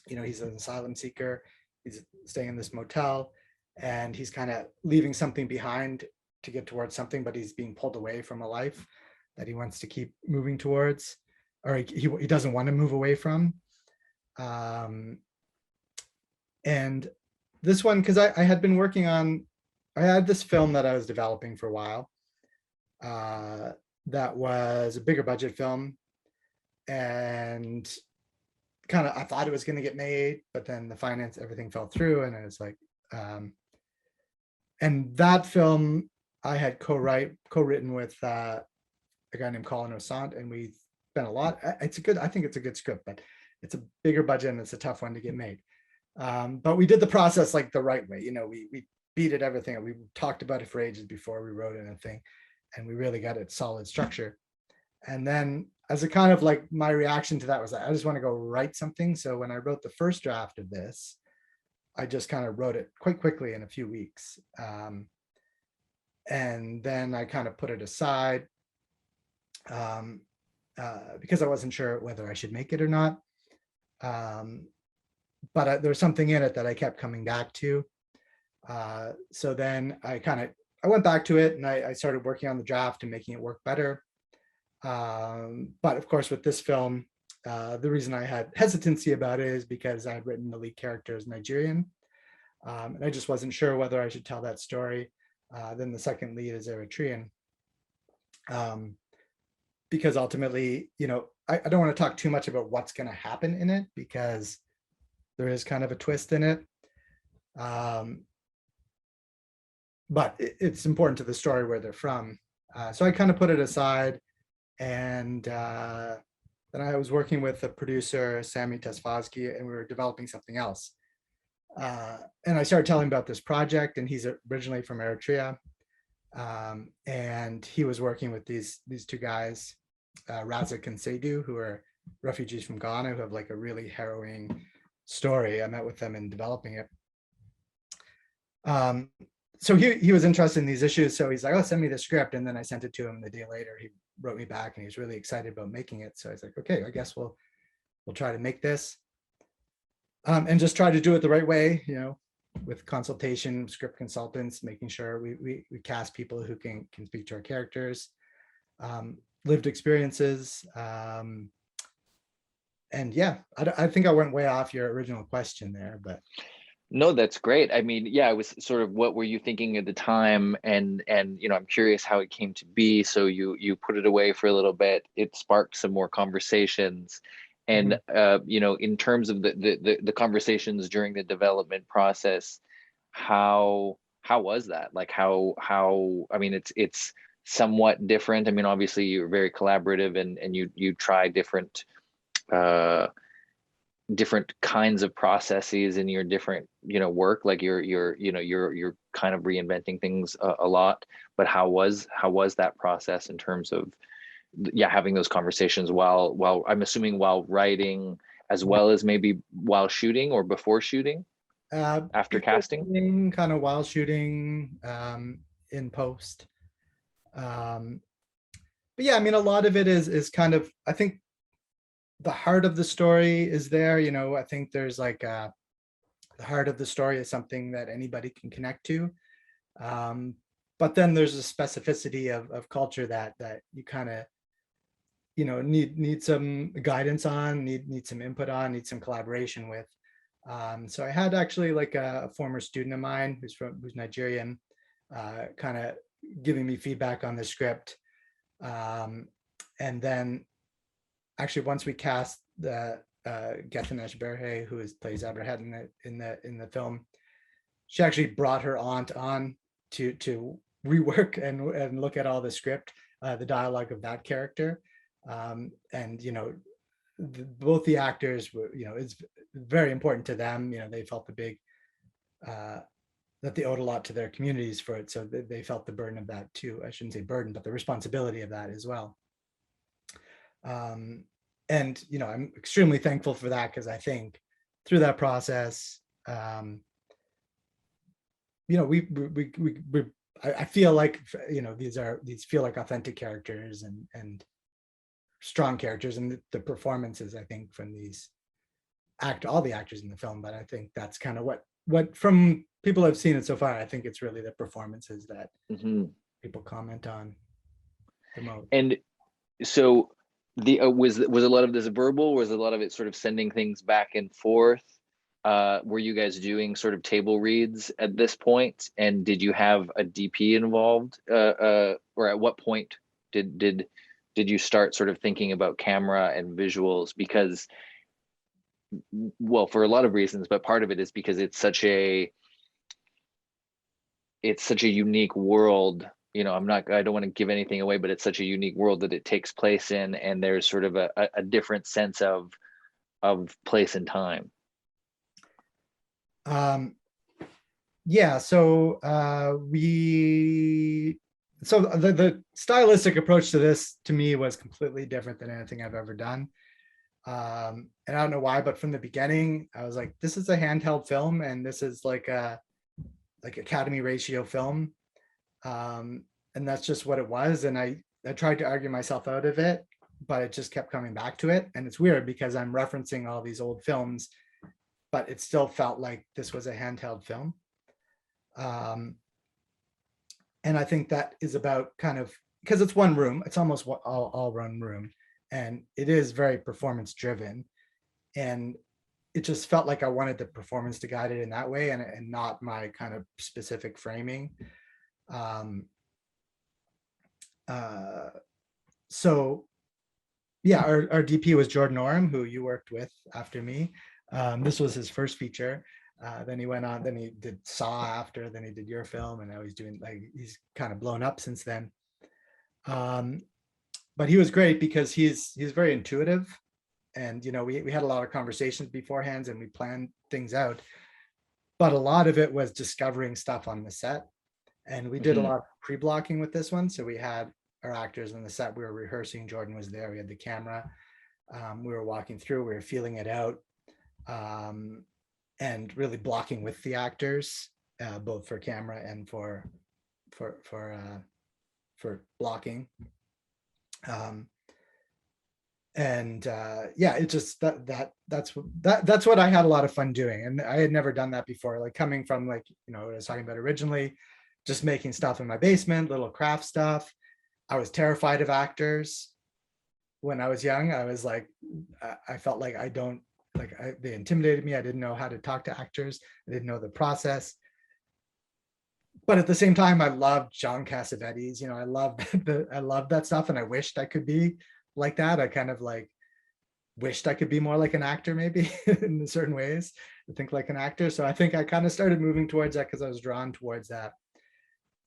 He's an asylum seeker. He's staying in this motel, and he's kind of leaving something behind to get towards something, but he's being pulled away from a life that he wants to keep moving towards, or he doesn't want to move away from. And this one, because I had been working on, I had this film that I was developing for a while. That was a bigger budget film, and kind of I thought it was going to get made, but then the finance, everything fell through, and it was like, and that film I had co-written with a guy named Colin Osant, and we spent a lot. I think it's a good script, but it's a bigger budget and it's a tough one to get made. But we did the process like the right way. We beat everything. We talked about it for ages before we wrote anything, and we really got it solid structure. And then as a kind of like my reaction to that was I just want to go write something. So when I wrote the first draft of this, I just kind of wrote it quite quickly in a few weeks. And then I kind of put it aside because I wasn't sure whether I should make it or not. But there was something in it that I kept coming back to. So then I went back to it, and I started working on the draft and making it work better. But of course, with this film, the reason I had hesitancy about it is because I had written the lead character as Nigerian, and I just wasn't sure whether I should tell that story. Then the second lead is Eritrean, because ultimately, I don't want to talk too much about what's going to happen in it, because there is kind of a twist in it. But it's important to the story where they're from. So I kind of put it aside. And then I was working with the producer, Sami Tesfazki, and we were developing something else. And I started telling him about this project, and he's originally from Eritrea. And he was working with these two guys, Razak and Seydou, who are refugees from Ghana, who have like a really harrowing story. I met with them in developing it. So he was interested in these issues. So he's like, oh, send me the script. And then I sent it to him. The day later, he wrote me back, and he was really excited about making it. So I was like, okay, I guess we'll try to make this. And just try to do it the right way, with consultation, script consultants, making sure we cast people who can speak to our characters, lived experiences. And yeah, I think I went way off your original question there, but. No, that's great. I mean, yeah, it was sort of what were you thinking at the time, and I'm curious how it came to be. So you put it away for a little bit. It sparked some more conversations, and in terms of the conversations during the development process, how was that? Like how I mean, it's somewhat different. I mean, obviously you're very collaborative, and you try different kinds of processes in your different work, like you're kind of reinventing things a lot. But how was that process in terms of having those conversations while I'm assuming while writing, as well as maybe while shooting or before shooting, after casting, kind of while shooting, in post. But yeah, I mean, a lot of it is kind of, I think the heart of the story is there. I think there's like the heart of the story is something that anybody can connect to. But then there's a specificity of culture that you kind of, need some guidance on, need some input on, need some collaboration with. So I had actually like a former student of mine who's Nigerian, kind of giving me feedback on the script. And then actually, once we cast the Getanesh Berhe, who plays Abrahet in the film, she actually brought her aunt on to rework and look at all the script, the dialogue of that character, and both the actors were, it's very important to them. They felt the big that they owed a lot to their communities for it, so they felt the burden of that too. I shouldn't say burden, but the responsibility of that as well. And I'm extremely thankful for that, because I think through that process, I feel like, these feel like authentic characters and strong characters, and the performances, I think, from all the actors in the film. But I think that's kind of what from people I've seen it so far, I think it's really the performances that people comment on the most. And so the was a lot of this verbal, was a lot of it sort of sending things back and forth? Were you guys doing sort of table reads at this point? And did you have a DP involved? Or at what point did you start sort of thinking about camera and visuals? Because, well, for a lot of reasons, but part of it is because it's such a unique world. I don't want to give anything away, but it's such a unique world that it takes place in, and there's sort of a different sense of place and time. Yeah, so the stylistic approach to this, to me, was completely different than anything I've ever done. And I don't know why, but from the beginning, I was like, this is a handheld film, and this is like Academy ratio film. And that's just what it was. And I tried to argue myself out of it, but it just kept coming back to it. And it's weird because I'm referencing all these old films, but it still felt like this was a handheld film. And I think that is about kind of, because it's one room, it's almost all one room, and it is very performance driven. And it just felt like I wanted the performance to guide it in that way, and not my kind of specific framing. So yeah, our DP was Jordan Oram, who you worked with after me. This was his first feature. Then he went on, then he did Saw after, then he did your film, and now he's kind of blown up since then. But he was great because he's very intuitive, and we had a lot of conversations beforehand, and we planned things out. But a lot of it was discovering stuff on the set, and we did a lot of pre-blocking with this one. So we had our actors on the set, we were rehearsing, Jordan was there, we had the camera, we were walking through, we were feeling it out, and really blocking with the actors, both for camera and for blocking. Yeah, it just that's what I had a lot of fun doing, and I had never done that before. Like, coming from, like, what I was talking about originally, just making stuff in my basement, little craft stuff. I was terrified of actors when I was young. I was like, I felt like they intimidated me. I didn't know how to talk to actors. I didn't know the process. But at the same time, I loved John Cassavetes. I loved that stuff, and I wished I could be like that. I kind of wished I could be more like an actor, maybe in certain ways, I think like an actor. So I think I kind of started moving towards that because I was drawn towards that.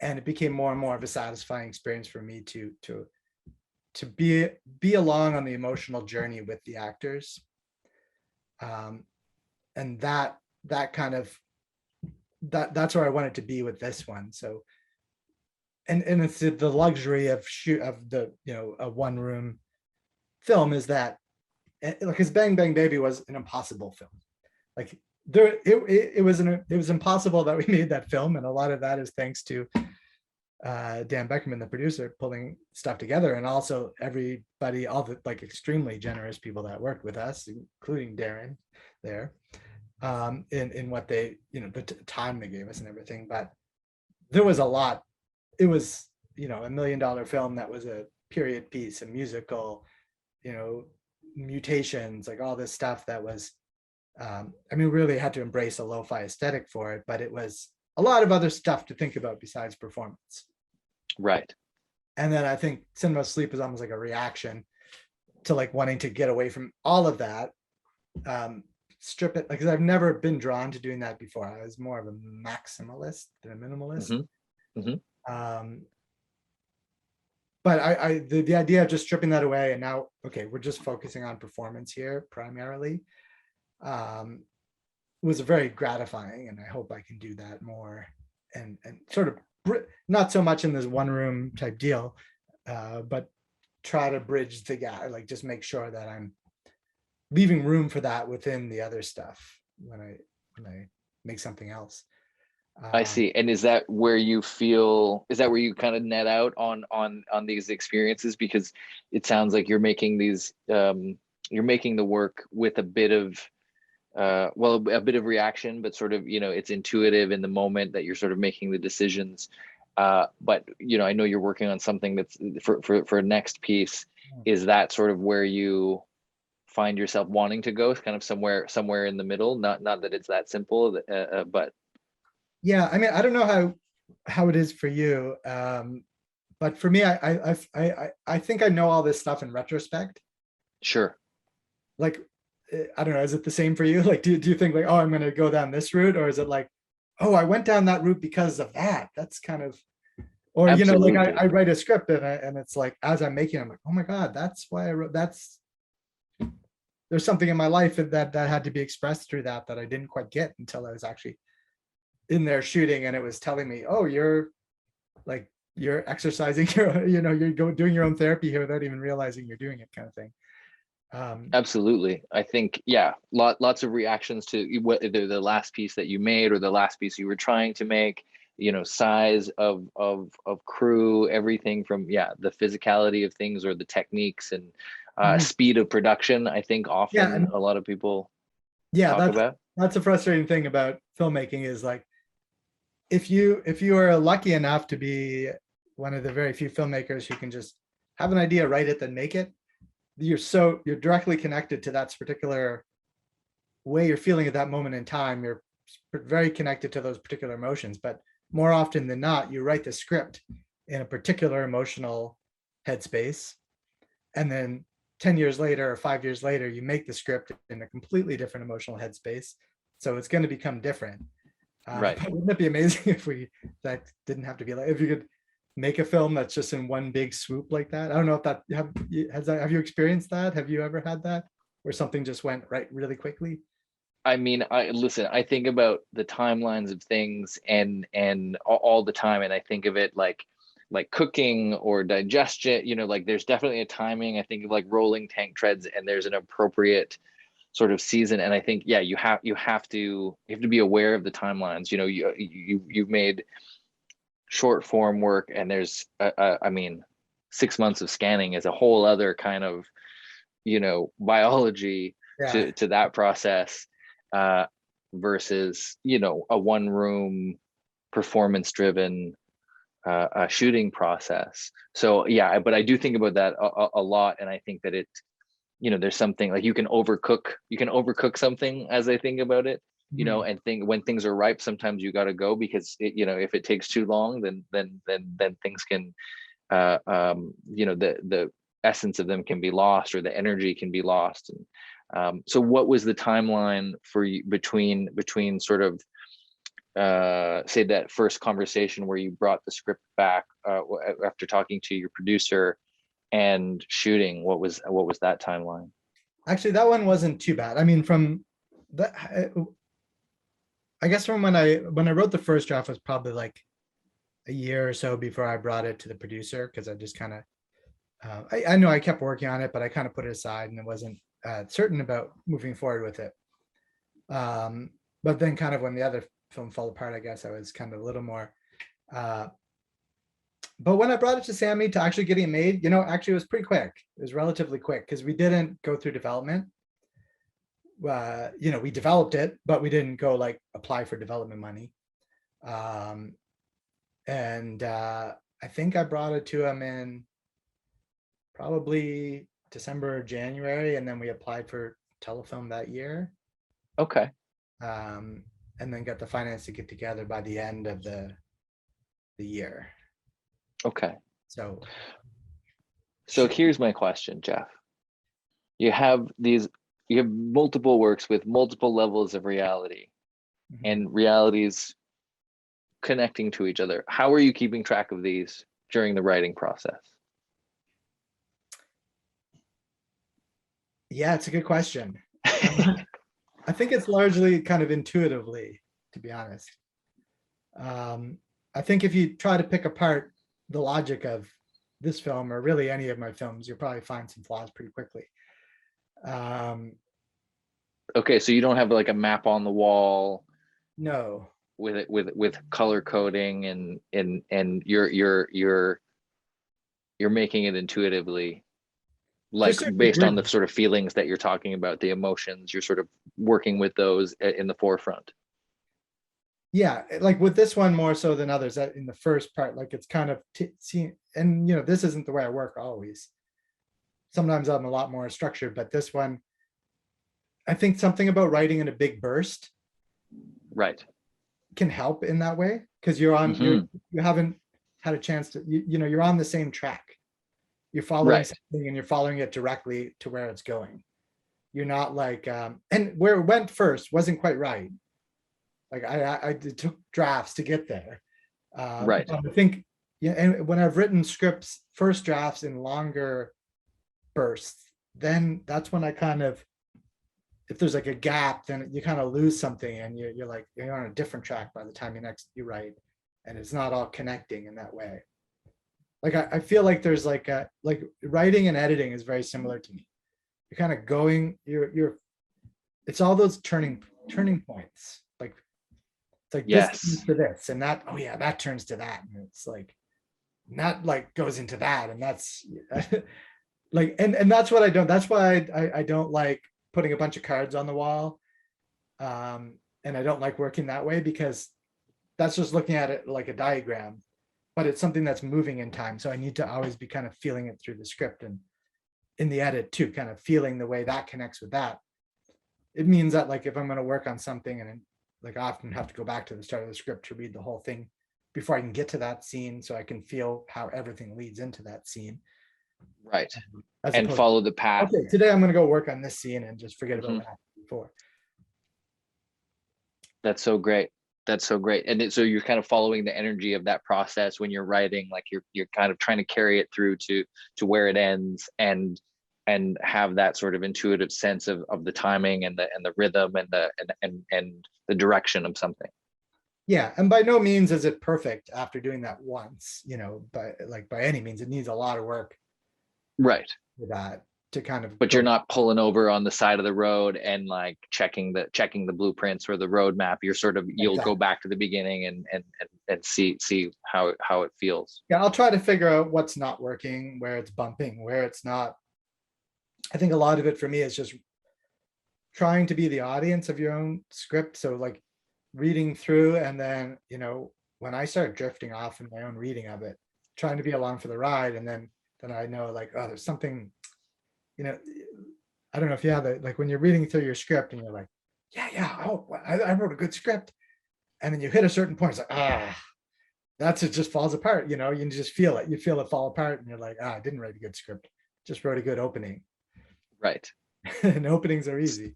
And it became more and more of a satisfying experience for me to be along on the emotional journey with the actors. And that kind of, that's where I wanted to be with this one. So, and it's the luxury of a one room film, is that, because Bang Bang Baby was an impossible film. Like, it was impossible that we made that film, and a lot of that is thanks to Dan Beckerman, the producer, pulling stuff together, and also everybody, all the extremely generous people that worked with us, including Darren there, in what they, the time they gave us and everything. But there was a lot. It was, $1 million film that was a period piece, a musical, mutations, like all this stuff that was, we really had to embrace a lo-fi aesthetic for it, but it was a lot of other stuff to think about besides performance. Right. And then I think Cinema Sleep is almost like a reaction to wanting to get away from all of that, strip it, because I've never been drawn to doing that before. I was more of a maximalist than a minimalist. But the idea of just stripping that away, and now, okay, we're just focusing on performance here primarily, was very gratifying, and I hope I can do that more, and sort of not so much in this one room type deal, but try to bridge the gap, just make sure that I'm leaving room for that within the other stuff when I make something else. I see. And is that where you kind of net out on these experiences? Because it sounds like you're making these, you're making the work with a bit of, a bit of reaction, but sort of, it's intuitive in the moment that you're sort of making the decisions. But, I know you're working on something that's for next piece. Is that sort of where you find yourself wanting to go, kind of somewhere in the middle? Not that it's that simple, but. Yeah, I mean, I don't know how it is for you, but for me, I think I know all this stuff in retrospect. Sure. Like, I don't know, is it the same for you? Like, do you think like, oh, I'm going to go down this route, or is it like, oh, I went down that route because of that? That's kind of, or Absolutely. like I write a script and it's like, as I'm making it, I'm like, oh my God, that's why I wrote. There's something in my life that had to be expressed through that I didn't quite get until I was actually in there shooting, and it was telling me, oh, you're exercising you're doing your own therapy here without even realizing you're doing it, kind of thing. Absolutely. I think, yeah, lots of reactions to what the last piece that you made or the last piece you were trying to make, size of crew, everything from, the physicality of things or the techniques and speed of production. I think often a lot of people talk about. That's a frustrating thing about filmmaking, is like, if you are lucky enough to be one of the very few filmmakers who can just have an idea, write it, then make it, you're directly connected to that particular way you're feeling at that moment in time. You're very connected to those particular emotions. But more often than not, you write the script in a particular emotional headspace, and then 10 years later or 5 years later, you make the script in a completely different emotional headspace. So it's going to become different. Right. But wouldn't it be amazing if that didn't have to be like, if you could make a film that's just in one big swoop like that? I don't know if that have you experienced that? Have you ever had that where something just went right really quickly? I mean, I think about the timelines of things and all the time, and I think of it like cooking or digestion. Like there's definitely a timing. I think of like rolling tank treads, and there's an appropriate sort of season. And I think, you have to be aware of the timelines. You've made short form work, and there's I mean, 6 months of scanning is a whole other kind of biology to that process, versus a one room performance driven shooting process. So but I do think about that a lot, and I think that it there's something like you can overcook something, as I think about it, and think when things are ripe, sometimes you got to go, because if it takes too long, then things can the essence of them can be lost, or the energy can be lost. And so what was the timeline for you between sort of say that first conversation where you brought the script back after talking to your producer and shooting? What was that timeline? Actually, that one wasn't too bad. I mean, from that, I guess from when I wrote the first draft was probably like a year or so before I brought it to the producer, because I just kind of I know I kept working on it, but I kind of put it aside, and it wasn't certain about moving forward with it. But then kind of when the other film fell apart, I guess I was kind of a little more. But when I brought it to Sammy to actually getting it made, actually it was pretty quick. It was relatively quick, because we didn't go through development. We developed it, but we didn't go like apply for development money. And I think I brought it to him in probably December or January, and then we applied for telefilm that year. Okay. And then got the finance to get together by the end of the year. Okay. So here's my question, Jeff. You have multiple works with multiple levels of reality, and realities connecting to each other. How are you keeping track of these during the writing process? Yeah, it's a good question. I think it's largely kind of intuitively, to be honest. I think if you try to pick apart the logic of this film, or really any of my films, you'll probably find some flaws pretty quickly. Okay, so you don't have like a map on the wall? No. with color coding and you're making it intuitively, like certain based on the degree. sort of feelings that you're talking about, the emotions, you're sort of working with those in the forefront. Yeah, like with this one more so than others, that in the first part, like it's kind of see, and this isn't the way I work always. Sometimes I'm a lot more structured, but this one, I think something about writing in a big burst Right. can help in that way, because you're on Mhm. you haven't had a chance to you're on the same track. You're following Right. something and you're following it directly to where it's going. You're not like and where it went first wasn't quite right. Like I took drafts to get there. Right. But I think, yeah, and when I've written scripts, first drafts in longer bursts, then that's when I kind of, if there's like a gap, then you kind of lose something, and you're like you're on a different track by the time you write, and it's not all connecting in that way. Like I feel like there's like writing and editing is very similar to me. You're kind of going, it's all those turning points. Like it's like this turns Yes. to this, and that, oh yeah, that turns to that, and it's like not like goes into that, and that's like, and that's what I don't. That's why I don't like putting a bunch of cards on the wall, and I don't like working that way, because that's just looking at it like a diagram, but it's something that's moving in time. So I need to always be kind of feeling it through the script and in the edit too, kind of feeling the way that connects with that. It means that like if I'm going to work on something, and like I often have to go back to the start of the script to read the whole thing before I can get to that scene, so I can feel how everything leads into that scene. Right. As And opposed follow the to, path. okay, today I'm going to go work on this scene and just forget about Mhm. what happened before. That's so great. That's so great. And so you're kind of following the energy of that process when you're writing, like you're kind of trying to carry it through to where it ends, and have that sort of intuitive sense of the timing and the rhythm and the direction of something. Yeah, and by no means is it perfect after doing that once, by any means. It needs a lot of work Right. for that to kind of But go. you're not pulling over on the side of the road and like checking the blueprints or the road map. You're sort of, you'll Exactly. go back to the beginning and see how it feels. Yeah, I'll try to figure out what's not working, where it's bumping, where it's not. I think a lot of it for me is just trying to be the audience of your own script. So like reading through, and then when I start drifting off in my own reading of it, trying to be along for the ride, and then I know like, oh, there's something, I don't know if you have it, like when you're reading through your script and you're like, yeah, oh, I wrote a good script, and then you hit a certain point, it's like, that's, it just falls apart. You just feel it. You feel it fall apart, and you're like, I didn't write a good script, just wrote a good opening. Right. And openings are easy.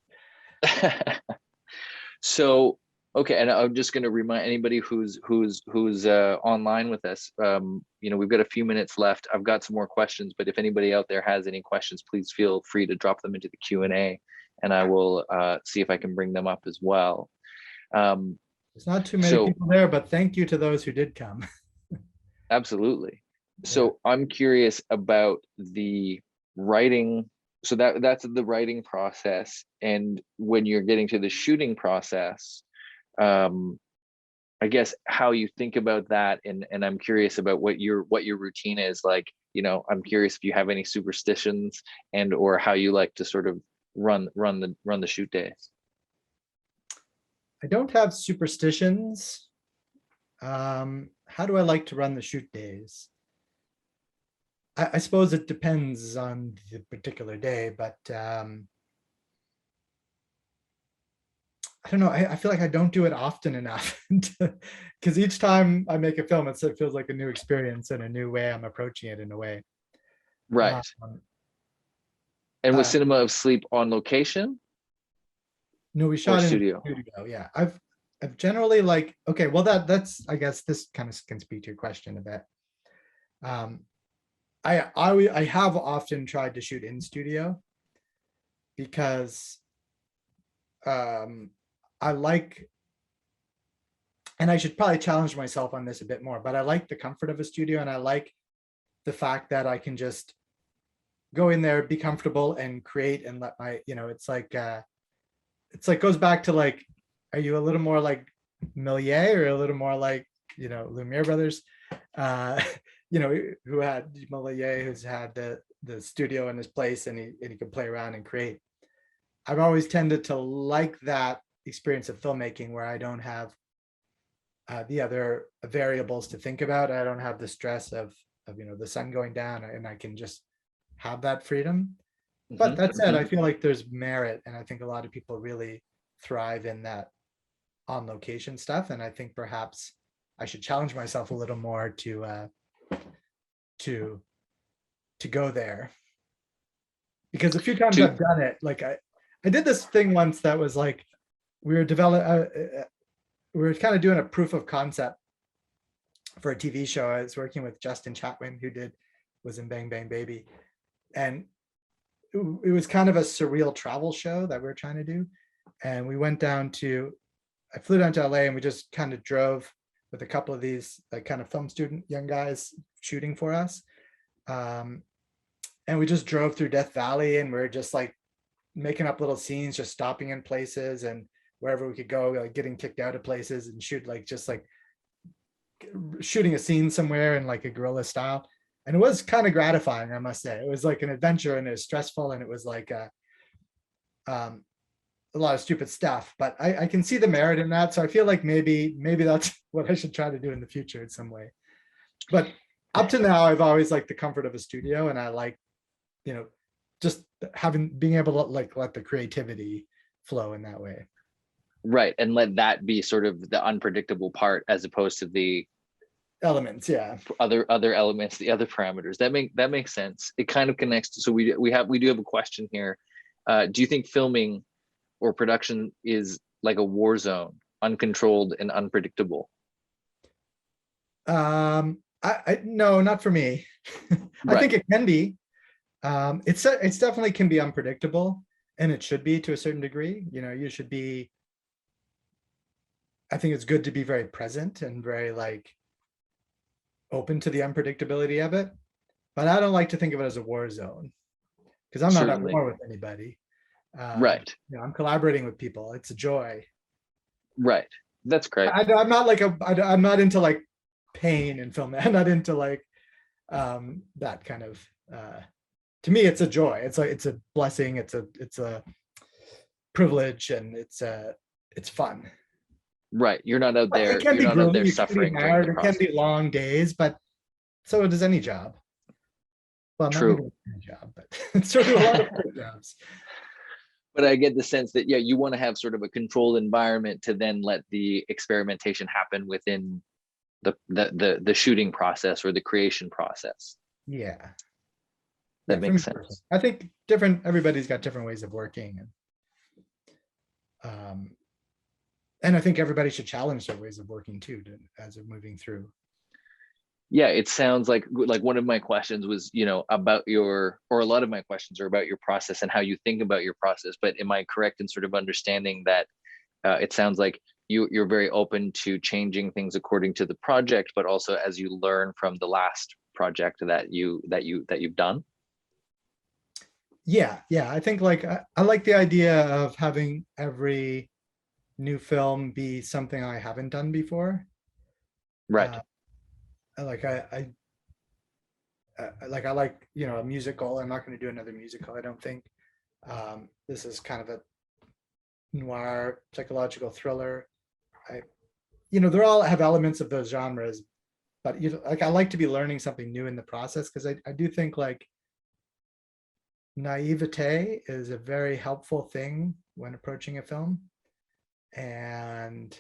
So, okay, and I'm just going to remind anybody who's online with us. We've got a few minutes left. I've got some more questions, but if anybody out there has any questions, please feel free to drop them into the Q&A, and I will see if I can bring them up as well. There's not too many people there, but thank you to those who did come. Absolutely. So I'm curious about the writing. So that's the writing process, and when you're getting to the shooting process, I guess how you think about that, and I'm curious about what your routine is like. I'm curious if you have any superstitions and or how you like to sort of run the shoot days. I don't have superstitions. How do I like to run the shoot days? I suppose it depends on the particular day, but I don't know. I feel like I don't do it often enough, because each time I make a film, it feels like a new experience and a new way I'm approaching it in a way. Right. And was Cinema of Sleep on location? No, we shot in studio. Studio. Yeah, I've generally like, okay, well that's, I guess this kind of can speak to your question a bit. I have often tried to shoot in studio because I like, and I should probably challenge myself on this a bit more, but I like the comfort of a studio, and I like the fact that I can just go in there, be comfortable, and create, and let my, it's like goes back to like, are you a little more like Méliès or a little more like, Lumiere brothers, who had Méliès, who's had the studio in his place, and he can play around and create. I've always tended to like that experience of filmmaking where I don't have the other variables to think about. I don't have the stress of the sun going down, and I can just have that freedom. But that said, I feel like there's merit, and I think a lot of people really thrive in that on location stuff. And I think perhaps I should challenge myself a little more to go there, because a few times I've done it. Like I did this thing once that was like we were kind of doing a proof of concept for a TV show. I was working with Justin Chatwin, who was in Bang Bang Baby, and it was kind of a surreal travel show that we were trying to do. And we went I flew down to LA, and we just kind of drove with a couple of these like kind of film student young guys shooting for us. And we just drove through Death Valley, and we are just like making up little scenes, just stopping in places and wherever we could go, like getting kicked out of places and just shooting a scene somewhere in like a guerrilla style. And it was kind of gratifying, I must say. It was like an adventure, and it was stressful, and it was like a lot of stupid stuff, but I can see the merit in that. So I feel like maybe that's what I should try to do in the future in some way. But up to now, I've always liked the comfort of a studio, and I like, just being able to like let the creativity flow in that way. Right, and let that be sort of the unpredictable part as opposed to the elements, yeah, other elements, the other parameters. That makes sense. It kind of connects. So we do have a question here. Do you think filming or production is like a war zone, uncontrolled and unpredictable? No, not for me. I think it can be. It's definitely can be unpredictable, and it should be to a certain degree. You should be. I think it's good to be very present and very like open to the unpredictability of it. But I don't like to think of it as a war zone, because I'm not at war with anybody. Right. I'm collaborating with people. It's a joy. Right. That's great. I'm not like I'm not into like pain in film. I'm not into like that kind of. To me, it's a joy. It's a blessing. It's a privilege, and it's fun. Right. You're not out there. You're not out there suffering during the process. It can be long days, but so does any job. Well, true. Not any job, but so do a lot of other jobs. But I get the sense that, yeah, you want to have sort of a controlled environment to then let the experimentation happen within the shooting process or the creation process. Yeah. That makes sense. I think everybody's got different ways of working. And I think everybody should challenge their ways of working too, as they're moving through. Yeah, it sounds like one of my questions was, about or a lot of my questions are about your process and how you think about your process. But am I correct in sort of understanding that it sounds like you're very open to changing things according to the project, but also as you learn from the last project that you've done? Yeah. I think like I like the idea of having every new film be something I haven't done before. Right. I like a musical. I'm not going to do another musical, I don't think. This is kind of a noir psychological thriller. They all have elements of those genres, but I like to be learning something new in the process, because I do think like naivete is a very helpful thing when approaching a film. And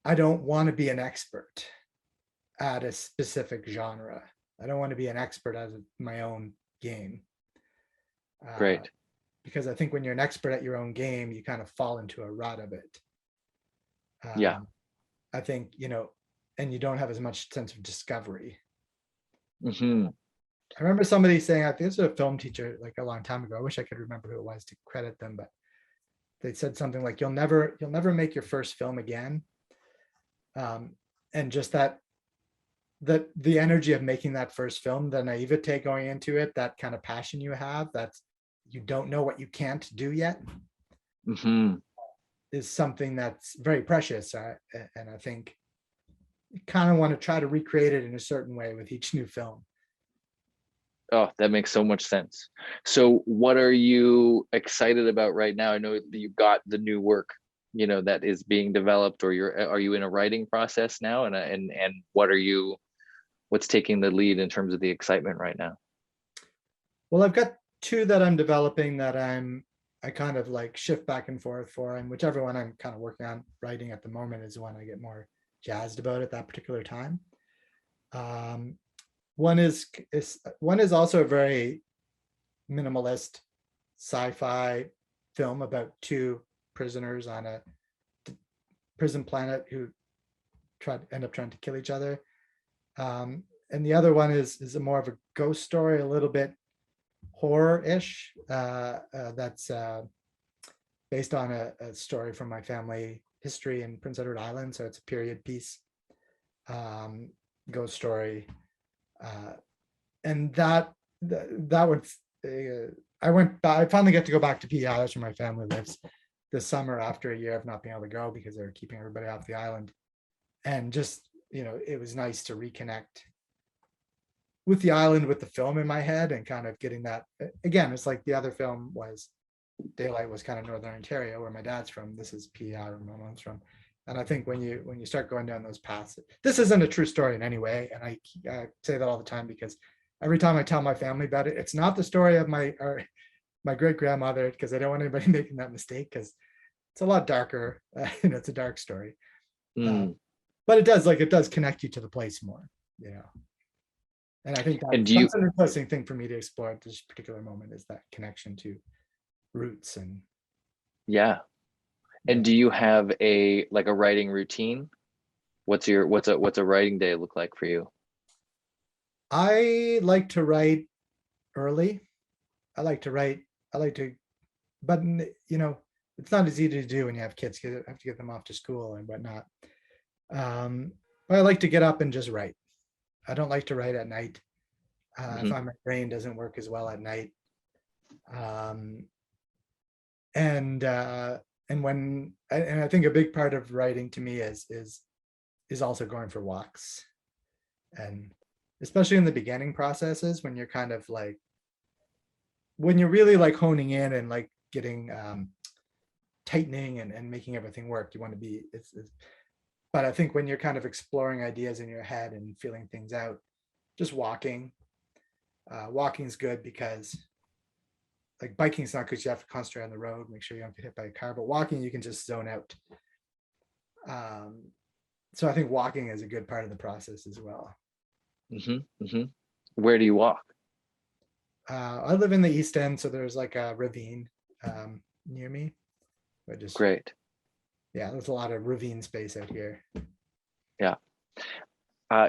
I don't want to be an expert at a specific genre. I don't want to be an expert at my own game. Great. Because I think when you're an expert at your own game, you kind of fall into a rut of it. Yeah. I think, and you don't have as much sense of discovery. Mm-hmm. I remember somebody saying, I think this was a film teacher like a long time ago. I wish I could remember who it was to credit them, but they said something like, you'll never make your first film again. And just that the energy of making that first film, the naivete going into it, that kind of passion you have, that's you don't know what you can't do yet. Mm-hmm. is something that's very precious. And I think you kind of want to try to recreate it in a certain way with each new film. Oh, that makes so much sense. So what are you excited about right now? I know that you've got the new work, you know, that is being developed, or are you in a writing process now? And what's taking the lead in terms of the excitement right now? Well, I've got two that I'm developing that I kind of like shift back and forth for, and whichever one I'm kind of working on writing at the moment is the one I get more jazzed about at that particular time. One is also a very minimalist sci-fi film about two prisoners on a prison planet who end up trying to kill each other. And the other one is a more of a ghost story, a little bit horror-ish. That's based on a story from my family history in Prince Edward Island. So it's a period piece, ghost story. And that would, I finally get to go back to PEI. That's where my family lives this summer after a year of not being able to go because they're keeping everybody off the island. And just, it was nice to reconnect with the island, with the film in my head, and kind of getting that, again, it's like the other film was, Daylight was kind of Northern Ontario, where my dad's from. This is PEI, where my mom's from. And I think when you start going down those paths, this isn't a true story in any way. And I say that all the time because every time I tell my family about it, it's not the story of my great grandmother, because I don't want anybody making that mistake, because it's a lot darker. It's a dark story. But it does connect you to the place more, And I think that's an interesting thing for me to explore at this particular moment, is that connection to roots. And yeah. And do you have a writing routine? What's a writing day look like for you? I like to write early. But it's not as easy to do when you have kids, because you have to get them off to school and whatnot. But I like to get up and just write. I don't like to write at night. I find my brain doesn't work as well at night. And I think a big part of writing to me is also going for walks, and especially in the beginning processes, when you're kind of like, when you're really like honing in and like getting tightening and making everything work. You want to be but I think when you're kind of exploring ideas in your head and feeling things out, just walking is good, because like biking is not, because you have to concentrate on the road, make sure you don't get hit by a car, but walking, you can just zone out. So I think walking is a good part of the process as well. Where do you walk? I live in the East End, so there's like a ravine near me. Great. Yeah, there's a lot of ravine space out here. Yeah.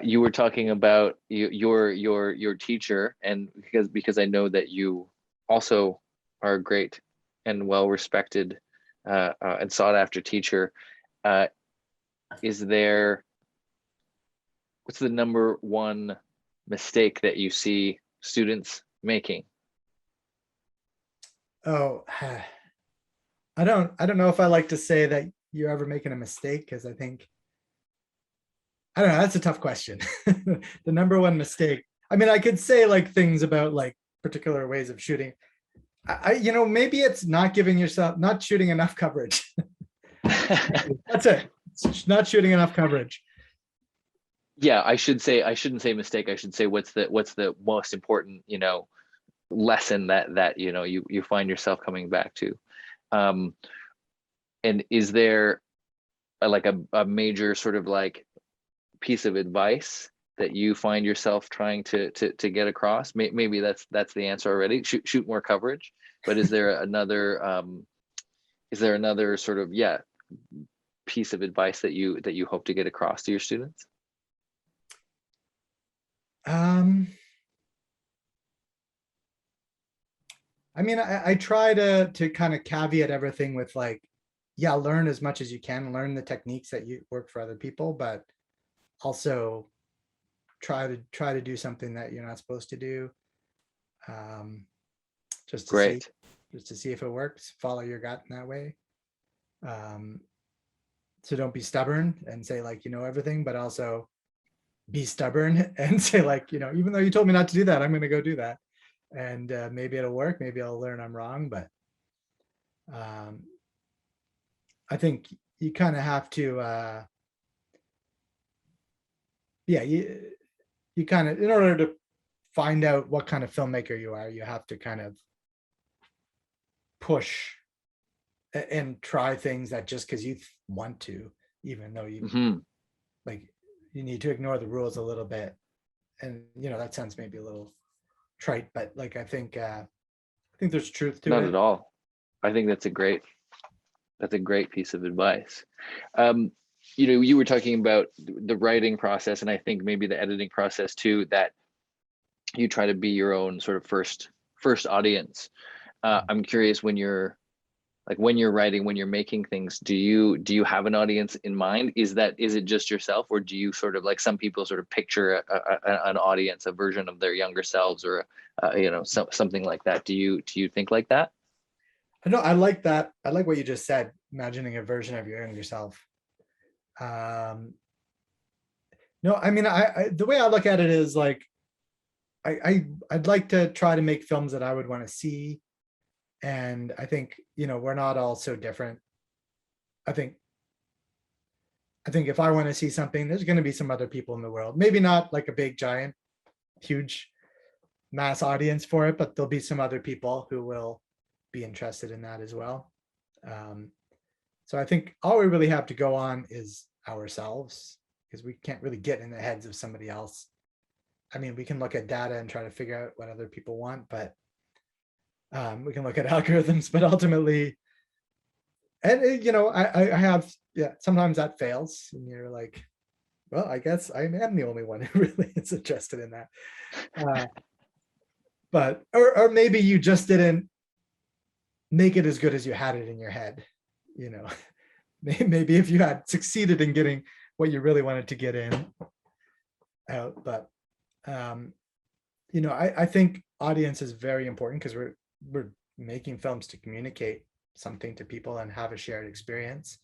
You were talking about your teacher, and because I know that you also are a great and well-respected and sought-after teacher. What's the number one mistake that you see students making? Oh, I don't know if I like to say that you're ever making a mistake, because I don't know, that's a tough question. The number one mistake, I mean, I could say like things about like particular ways of shooting. Maybe it's not shooting enough coverage. That's it. It's not shooting enough coverage. Yeah, I shouldn't say mistake. I should say what's the most important, lesson that you find yourself coming back to. And is there a major sort of like piece of advice that you find yourself trying to get across? Maybe that's the answer already. Shoot more coverage. But is there another sort of piece of advice that you hope to get across to your students? I mean, I try to kind of caveat everything with like, learn as much as you can, learn the techniques that you work for other people, but also try to do something that you're not supposed to do. Just to see if it works, follow your gut in that way. So don't be stubborn and say like, you know, everything, but also be stubborn and say like, you know, even though you told me not to do that, I'm going to go do that. And maybe it'll work. Maybe I'll learn I'm wrong. But I think you kind of have to, you kind of, in order to find out what kind of filmmaker you are, you have to kind of push and try things that just because you want to, even though you like, you need to ignore the rules a little bit. And you know, that sounds maybe a little trite, but like I think there's truth to it. Not at all. I think that's a great piece of advice. You know, you were talking about the writing process, and I think maybe the editing process too, that you try to be your own sort of first audience. I'm curious, when you're writing, when you're making things, do you have an audience in mind? Is it just yourself, or do you sort of, like some people sort of picture an audience, a version of their younger selves, or you know, something like that? Do you think like that? No, I like that. I like what you just said, imagining a version of your younger self. No, I mean, I the way I look at it is like, I'd like to try to make films that I would want to see. And I think, you know, we're not all so different. I think if I want to see something, there's going to be some other people in the world, maybe not like a big, giant, huge mass audience for it, but there'll be some other people who will be interested in that as well. So I think all we really have to go on is ourselves, because we can't really get in the heads of somebody else. I mean, we can look at data and try to figure out what other people want, but we can look at algorithms, but ultimately, and you know, I have, sometimes that fails and you're like, well, I guess I am the only one who really is interested in that. But, or maybe you just didn't make it as good as you had it in your head, you know. Maybe if you had succeeded in getting what you really wanted to get in out, but you know, I think audience is very important, because we're making films to communicate something to people and have a shared experience.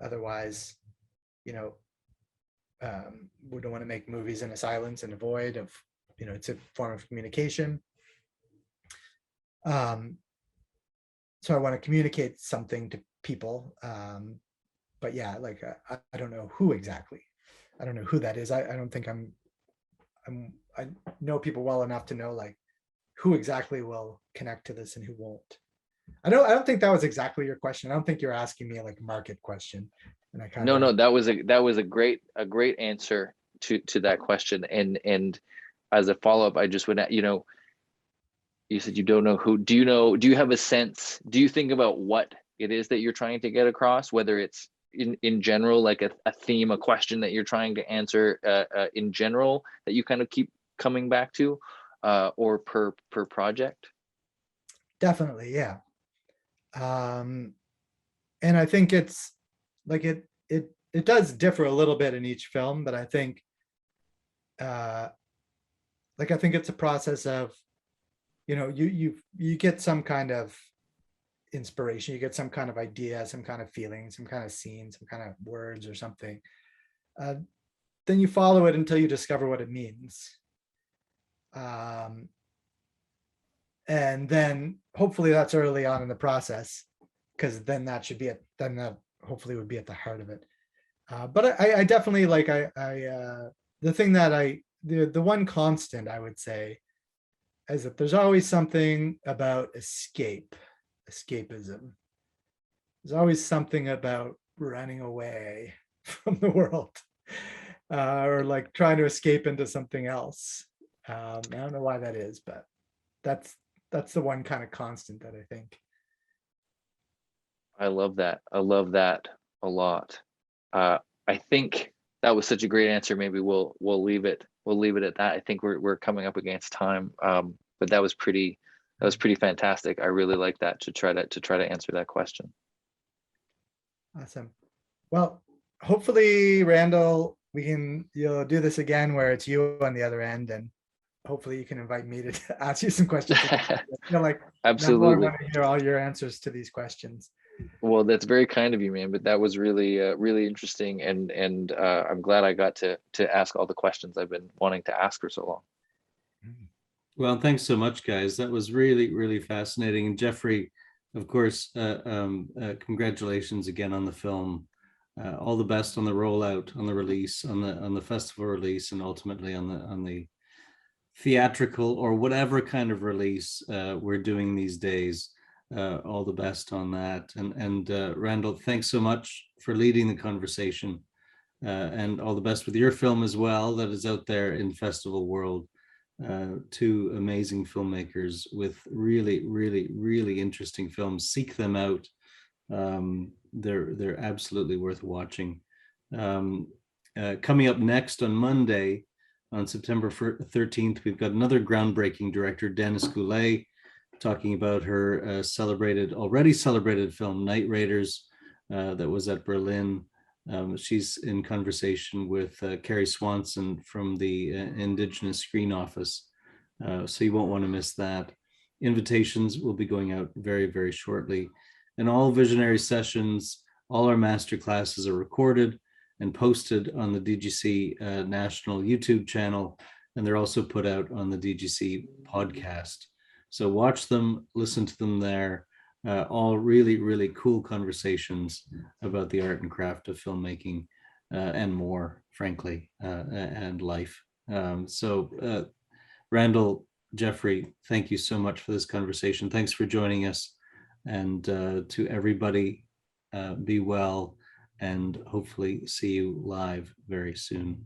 Otherwise, you know, we don't want to make movies in a silence and a void of, you know, it's a form of communication. So I want to communicate something to people. But yeah, like I don't know who exactly. I don't know who that is. I don't think I know people well enough to know like who exactly will connect to this and who won't. I don't think that was exactly your question. I don't think you're asking me like a market question. And I kind of No, that was a great answer to that question. And as a follow-up, I just would, you know, you said you don't know who. Do you have a sense? Do you think about what it is that you're trying to get across, whether it's in general, like a theme, a question that you're trying to answer in general that you kind of keep coming back to, or per project? Definitely, yeah. And I think it's like it does differ a little bit in each film, but I think like I think it's a process of, you know, you get some kind of inspiration, you get some kind of idea, some kind of feeling, some kind of scene, some kind of words or something. Then you follow it until you discover what it means. And then hopefully that's early on in the process, because then that should be then that hopefully would be at the heart of it. But I definitely like the thing that the one constant I would say is that there's always something about escapism. There's always something about running away from the world, or like trying to escape into something else. I don't know why that is, but that's the one kind of constant that I think. I love that. I love that a lot. I think that was such a great answer. Maybe we'll leave it at that. I think we're coming up against time. But that was pretty fantastic. I really like that, to try to answer that question. Awesome. Well, hopefully, Randall, you'll do this again where it's you on the other end, and hopefully you can invite me to ask you some questions. I feel like Absolutely. I want to hear all your answers to these questions. Well, that's very kind of you, man. But that was really, really interesting, and I'm glad I got to ask all the questions I've been wanting to ask for so long. Well, thanks so much, guys. That was really, really fascinating. And Jeffrey, of course, congratulations again on the film. All the best on the rollout, on the release, on the festival release, and ultimately on the theatrical or whatever kind of release we're doing these days. All the best on that. And Randall, thanks so much for leading the conversation, and all the best with your film as well that is out there in festival world. Two amazing filmmakers with really, really, really interesting films. Seek them out. They're absolutely worth watching. Coming up next on Monday, on September 13th, we've got another groundbreaking director, Dennis Goulet, talking about her already celebrated film, Night Raiders, that was at Berlin. She's in conversation with Carrie Swanson from the Indigenous Screen Office. So you won't want to miss that. Invitations will be going out very, very shortly. And all Visionary sessions, all our master classes are recorded and posted on the DGC national YouTube channel. And they're also put out on the DGC podcast. So watch them, listen to them there. All really, really cool conversations about the art and craft of filmmaking and more, frankly, and life. Randall, Jeffrey, thank you so much for this conversation. Thanks for joining us. And to everybody, be well, and hopefully see you live very soon.